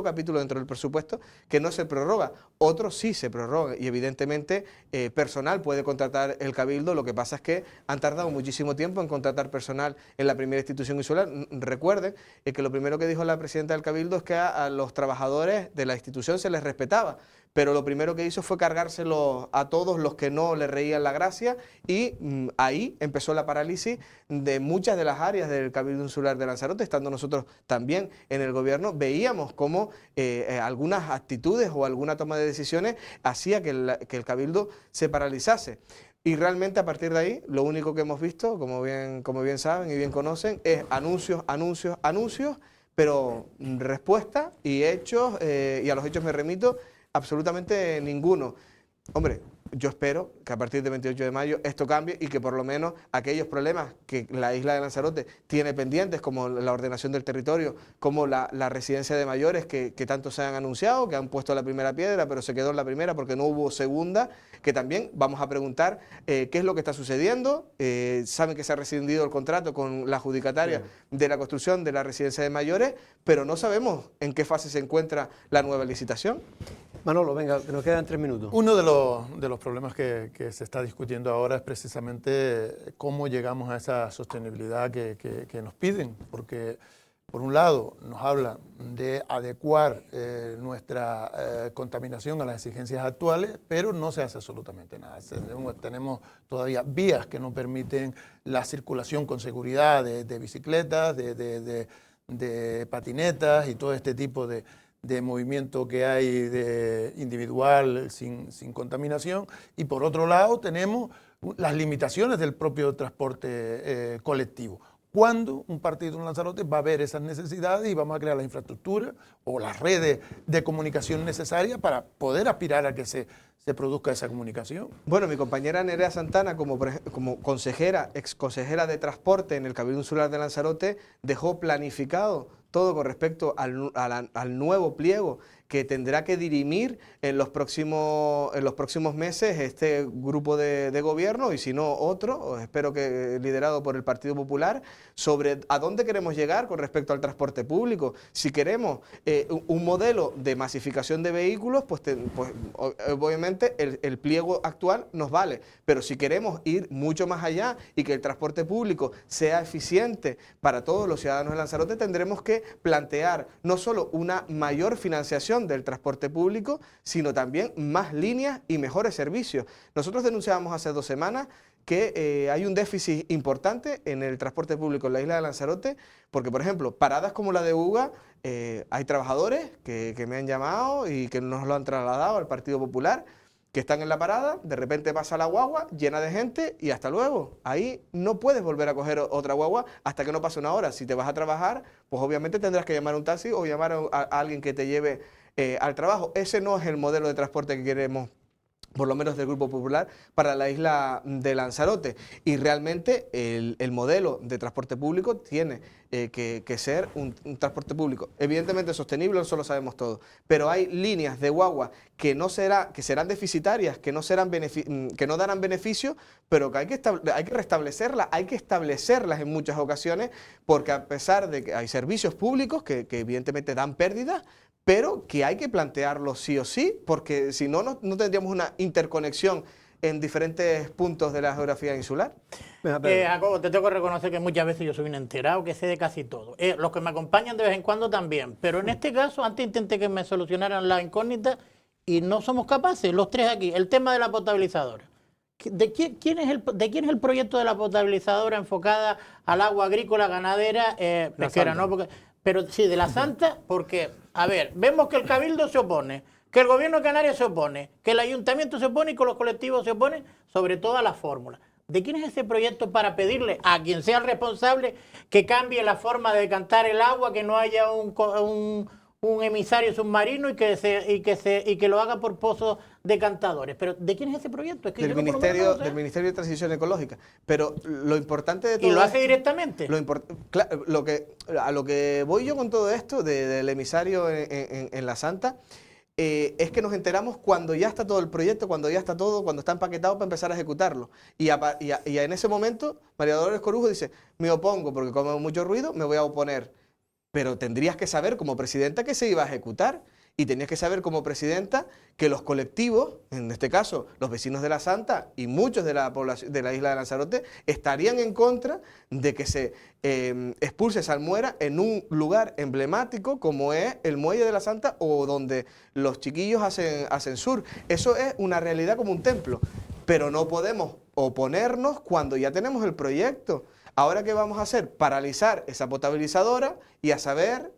capítulo dentro del presupuesto que no se prorroga. Otros sí se prorrogan y evidentemente personal puede contratar el Cabildo. Lo que pasa es que han tardado muchísimo tiempo en contratar personal en la primera institución insular. Recuerden que lo primero que dijo la presidenta del Cabildo es que a los trabajadores de la institución se les respetaba, pero lo primero que hizo fue cargárselo a todos los que no le reían la gracia y ahí empezó la parálisis de muchas de las áreas del Cabildo Insular de Lanzarote. Estando nosotros también en el gobierno, veíamos cómo algunas actitudes o alguna toma de decisiones hacía que el Cabildo se paralizase. Y realmente a partir de ahí, lo único que hemos visto, como bien saben y bien conocen, es anuncios, anuncios, anuncios, pero respuesta y hechos, y a los hechos me remito, absolutamente ninguno. Hombre, yo espero que a partir del 28 de mayo esto cambie y que por lo menos aquellos problemas que la isla de Lanzarote tiene pendientes, como la ordenación del territorio, como la residencia de mayores que tanto se han anunciado, que han puesto la primera piedra, pero se quedó en la primera porque no hubo segunda, que también vamos a preguntar qué es lo que está sucediendo. Saben que se ha rescindido el contrato con la adjudicataria de la construcción de la residencia de mayores, pero no sabemos en qué fase se encuentra la nueva licitación. Manolo, venga, que nos quedan 3 minutos. Uno de los problemas que se está discutiendo ahora es precisamente cómo llegamos a esa sostenibilidad que nos piden, porque por un lado nos habla de adecuar nuestra contaminación a las exigencias actuales, pero no se hace absolutamente nada. Tenemos todavía vías que no permiten la circulación con seguridad de bicicletas, de patinetas y todo este tipo de movimiento que hay de individual sin contaminación, y por otro lado tenemos las limitaciones del propio transporte colectivo. ¿Cuándo un partido en Lanzarote va a ver esas necesidades y vamos a crear la infraestructura o las redes de comunicación necesarias para poder aspirar a que se produzca esa comunicación? Bueno, mi compañera Nerea Santana, como consejera, ex consejera de transporte en el Cabildo Insular de Lanzarote, dejó planificado todo con respecto al nuevo pliego que tendrá que dirimir en los próximos meses este grupo de gobierno, y si no otro, espero que liderado por el Partido Popular, sobre a dónde queremos llegar con respecto al transporte público. Si queremos un modelo de masificación de vehículos, pues obviamente el pliego actual nos vale, pero si queremos ir mucho más allá y que el transporte público sea eficiente para todos los ciudadanos de Lanzarote, tendremos que plantear no solo una mayor financiación del transporte público, sino también más líneas y mejores servicios. Nosotros denunciábamos hace 2 semanas que hay un déficit importante en el transporte público en la isla de Lanzarote, porque, por ejemplo, paradas como la de UGA, hay trabajadores que me han llamado y que nos lo han trasladado al Partido Popular, que están en la parada, de repente pasa la guagua llena de gente y hasta luego. Ahí no puedes volver a coger otra guagua hasta que no pase una hora. Si te vas a trabajar, pues obviamente tendrás que llamar a un taxi o llamar a alguien que te lleve al trabajo. Ese no es el modelo de transporte que queremos, por lo menos del Grupo Popular, para la isla de Lanzarote. Y realmente el modelo de transporte público tiene que ser un transporte público evidentemente sostenible, eso lo sabemos todos, pero hay líneas de guagua que serán deficitarias, que no darán beneficio, pero que hay que restablecerlas, hay que establecerlas en muchas ocasiones, porque a pesar de que hay servicios públicos que evidentemente dan pérdidas, pero que hay que plantearlo sí o sí, porque si no, no tendríamos una interconexión en diferentes puntos de la geografía insular. Jacobo, te tengo que reconocer que muchas veces yo soy un enterado, que sé de casi todo. Los que me acompañan de vez en cuando también, pero en este caso antes intenté que me solucionaran la incógnita y no somos capaces, los tres aquí. El tema de la potabilizadora. ¿De quién es el proyecto de la potabilizadora enfocada al agua agrícola, ganadera, pesquera? ¿No? Pero sí, de la Santa, porque, a ver, vemos que el Cabildo se opone, que el Gobierno de Canarias se opone, que el Ayuntamiento se opone y que los colectivos se oponen, sobre todo a la fórmula. ¿De quién es ese proyecto para pedirle a quien sea el responsable que cambie la forma de decantar el agua, que no haya un emisario submarino y que lo haga por pozos decantadores? Pero ¿de quién es ese proyecto? Es que del Ministerio de Transición Ecológica. Pero lo importante de todo ¿Y lo hace directamente? A lo que voy yo con todo esto del emisario en la Santa, es que nos enteramos cuando ya está todo el proyecto, cuando está empaquetado para empezar a ejecutarlo. Y en ese momento, María Dolores Corujo dice, me opongo porque como mucho ruido, me voy a oponer. Pero tendrías que saber como presidenta que se iba a ejecutar, y tenías que saber como presidenta que los colectivos, en este caso los vecinos de la Santa y muchos de la población de la isla de Lanzarote, estarían en contra de que se expulse salmuera en un lugar emblemático como es el Muelle de la Santa o donde los chiquillos hacen surf. Eso es una realidad como un templo, pero no podemos oponernos cuando ya tenemos el proyecto. Ahora, ¿qué vamos a hacer? Paralizar esa potabilizadora y a saber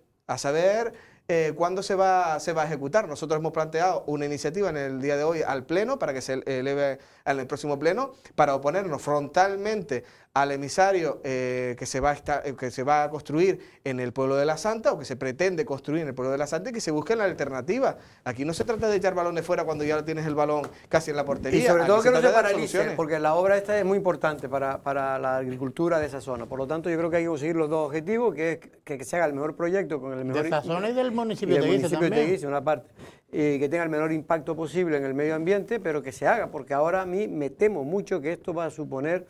cuándo se va a ejecutar. Nosotros hemos planteado una iniciativa en el día de hoy al Pleno para que se eleve en el próximo Pleno para oponernos frontalmente al emisario que se va a construir en el pueblo de la Santa o que se pretende construir en el pueblo de la Santa y que se busque la alternativa. Aquí no se trata de echar balones fuera cuando ya tienes el balón casi en la portería. Y sobre todo Aquí que no se trata de paralice, soluciones. porque la obra esta es muy importante para la agricultura de esa zona. Por lo tanto, yo creo que hay que conseguir los dos objetivos, que es que se haga el mejor proyecto con el mejor... De esa zona y del municipio de del Teguise municipio de también. Teguise, una parte. Que tenga el menor impacto posible en el medio ambiente, pero que se haga, porque ahora a mí me temo mucho que esto va a suponer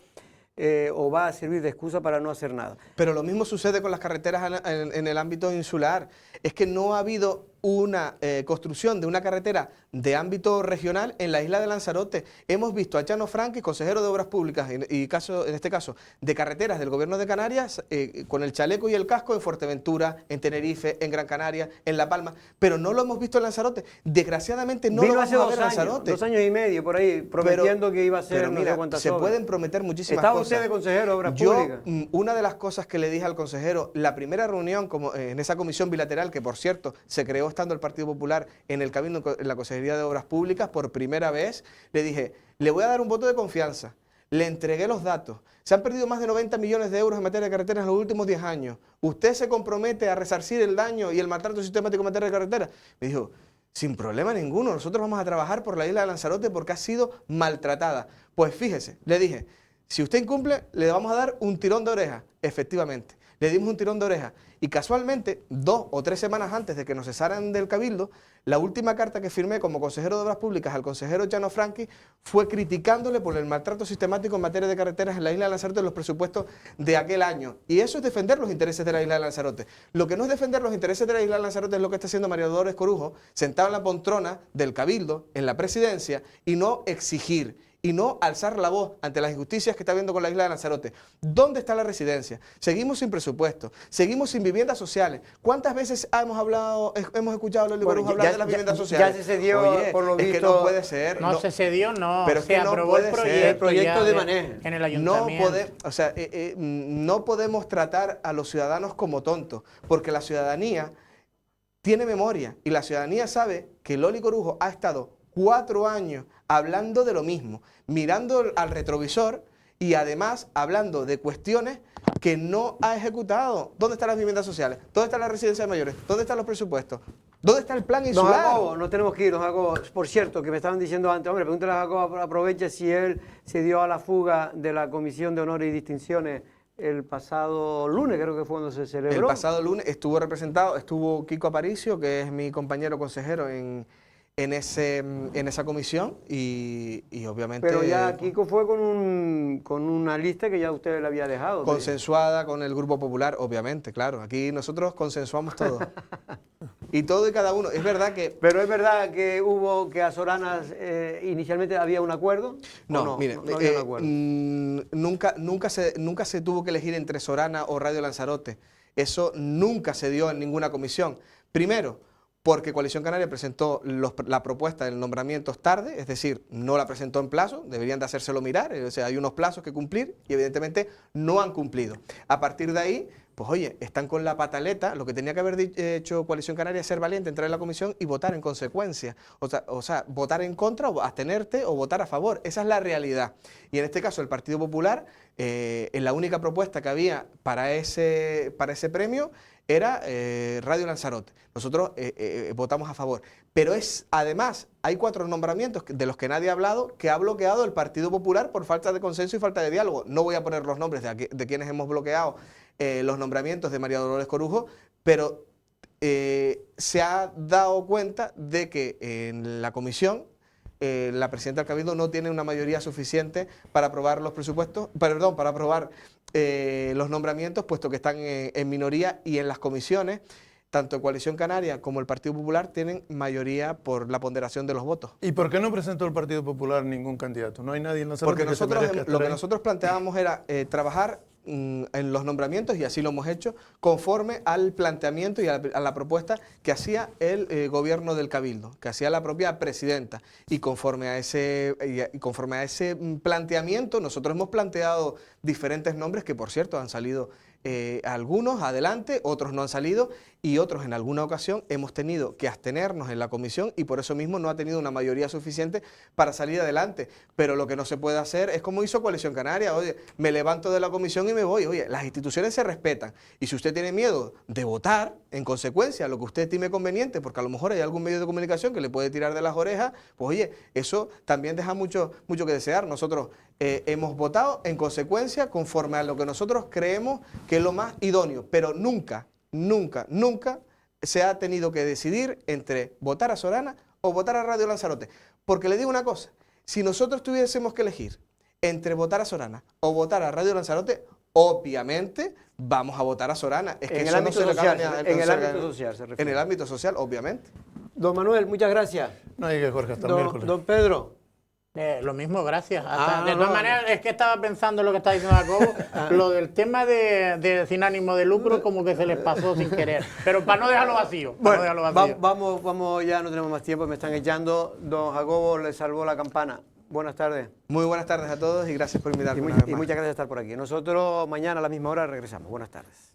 o va a servir de excusa para no hacer nada. Pero lo mismo sucede con las carreteras en el ámbito insular. Es que no ha habido una construcción de una carretera de ámbito regional en la isla de Lanzarote. Hemos visto a Chano Franqui, consejero de Obras Públicas, en este caso de carreteras del Gobierno de Canarias, con el chaleco y el casco en Fuerteventura, en Tenerife, en Gran Canaria, en La Palma, pero no lo hemos visto en Lanzarote. Desgraciadamente no Vino lo hace vamos a ver en 2 años, Lanzarote. 2 años y medio por ahí, prometiendo que iba a ser pero no mira, sé cuántas se obras. pueden prometer muchísimas ¿Estaba cosas. usted de consejero de Obras Públicas? Una de las cosas que le dije al consejero, la primera reunión en esa comisión bilateral, que por cierto se creó estando el Partido Popular en el Cabildo, en la Consejería de Obras Públicas, por primera vez, le dije, le voy a dar un voto de confianza. Le entregué los datos. Se han perdido más de 90 millones de euros en materia de carreteras en los últimos 10 años. ¿Usted se compromete a resarcir el daño y el maltrato sistemático en materia de carreteras? Me dijo, sin problema ninguno, nosotros vamos a trabajar por la isla de Lanzarote porque ha sido maltratada. Pues fíjese, le dije, si usted incumple, le vamos a dar un tirón de oreja. Efectivamente, le dimos un tirón de oreja. Y casualmente, 2 o 3 semanas antes de que nos cesaran del Cabildo, la última carta que firmé como consejero de Obras Públicas al consejero Chano Franqui fue criticándole por el maltrato sistemático en materia de carreteras en la isla de Lanzarote en los presupuestos de aquel año. Y eso es defender los intereses de la isla de Lanzarote. Lo que no es defender los intereses de la isla de Lanzarote es lo que está haciendo María Dolores Corujo, sentada en la poltrona del Cabildo, en la presidencia, y no exigir y no alzar la voz ante las injusticias que está habiendo con la isla de Lanzarote. ¿Dónde está la residencia? Seguimos sin presupuesto, seguimos sin viviendas sociales. ¿Cuántas veces hemos escuchado a Loli Corujo hablar de las viviendas sociales? Ya se cedió, por lo es visto. que no puede ser. No se cedió, no. Pero es se que no aprobó puede el ser. El proyecto ya de manejo. en el ayuntamiento. No podemos tratar a los ciudadanos como tontos, porque la ciudadanía tiene memoria y la ciudadanía sabe que Loli Corujo ha estado 4 años hablando de lo mismo, mirando al retrovisor y además hablando de cuestiones que no ha ejecutado. ¿Dónde están las viviendas sociales? ¿Dónde están las residencias mayores? ¿Dónde están los presupuestos? ¿Dónde está el plan Don insular? Jacobo, no tenemos que ir, don Jacobo. Por cierto, que me estaban diciendo antes, hombre, pregúntale a Jacobo, aproveche si él se dio a la fuga de la Comisión de Honores y Distinciones el pasado lunes, creo que fue cuando se celebró. El pasado lunes estuvo Kiko Aparicio, que es mi compañero consejero en esa comisión y obviamente... Pero ya Kiko fue con una lista que ya usted le había dejado. Consensuada con el Grupo Popular, obviamente, claro. Aquí nosotros consensuamos todo. Y todo y cada uno. Es verdad que... Pero es verdad que hubo, que a Soranas inicialmente había un acuerdo. No, mire, no había un acuerdo. nunca se tuvo que elegir entre Sorana o Radio Lanzarote. Eso nunca se dio en ninguna comisión. Primero, porque Coalición Canaria presentó la propuesta de nombramientos tarde, es decir, no la presentó en plazo, deberían de hacérselo mirar, o sea, hay unos plazos que cumplir y evidentemente no han cumplido. A partir de ahí, pues oye, están con la pataleta, lo que tenía que haber hecho Coalición Canaria es ser valiente, entrar en la comisión y votar en consecuencia. O sea, votar en contra o abstenerte o votar a favor, esa es la realidad. Y en este caso el Partido Popular, en la única propuesta que había para ese premio, era Radio Lanzarote. Nosotros votamos a favor. Pero además, hay 4 nombramientos de los que nadie ha hablado que ha bloqueado el Partido Popular por falta de consenso y falta de diálogo. No voy a poner los nombres de quienes hemos bloqueado los nombramientos de María Dolores Corujo, pero se ha dado cuenta de que en la comisión la presidenta del Cabildo no tiene una mayoría suficiente para aprobar los presupuestos, perdón, para aprobar los nombramientos, puesto que están en minoría y en las comisiones, tanto Coalición Canaria como el Partido Popular tienen mayoría por la ponderación de los votos. ¿Y por qué no presentó el Partido Popular ningún candidato? ¿No hay nadie en Lanzarote Porque que se merezca estar lo que ahí? nosotros planteábamos era trabajar en los nombramientos, y así lo hemos hecho, conforme al planteamiento y a la propuesta que hacía el gobierno del Cabildo, que hacía la propia presidenta. Y conforme a ese planteamiento, nosotros hemos planteado diferentes nombres que, por cierto, han salido algunos adelante, otros no han salido, y otros en alguna ocasión hemos tenido que abstenernos en la comisión, y por eso mismo no ha tenido una mayoría suficiente para salir adelante. Pero lo que no se puede hacer es como hizo Coalición Canaria: oye, me levanto de la comisión y me voy. Oye, las instituciones se respetan, y si usted tiene miedo de votar, en consecuencia, lo que usted estime conveniente, porque a lo mejor hay algún medio de comunicación que le puede tirar de las orejas, pues oye, eso también deja mucho que desear. Nosotros hemos votado en consecuencia, conforme a lo que nosotros creemos que es lo más idóneo, pero nunca se ha tenido que decidir entre votar a Sorana o votar a Radio Lanzarote. Porque le digo una cosa: si nosotros tuviésemos que elegir entre votar a Sorana o votar a Radio Lanzarote, obviamente vamos a votar a Sorana. Es que en el ámbito social, se refiere. En el ámbito social, obviamente. Don Manuel, muchas gracias. No hay que, Jorge, hasta el miércoles. Don Pedro. Lo mismo, gracias. De todas maneras, es que estaba pensando lo que está diciendo Jacobo, lo del tema de sin ánimo de lucro, como que se les pasó sin querer. Pero para no dejarlo vacío. Vamos, ya no tenemos más tiempo, me están echando. Don Jacobo le salvó la campana. Buenas tardes. Muy buenas tardes a todos y gracias por invitarme. Y muchas gracias por estar por aquí. Nosotros mañana a la misma hora regresamos. Buenas tardes.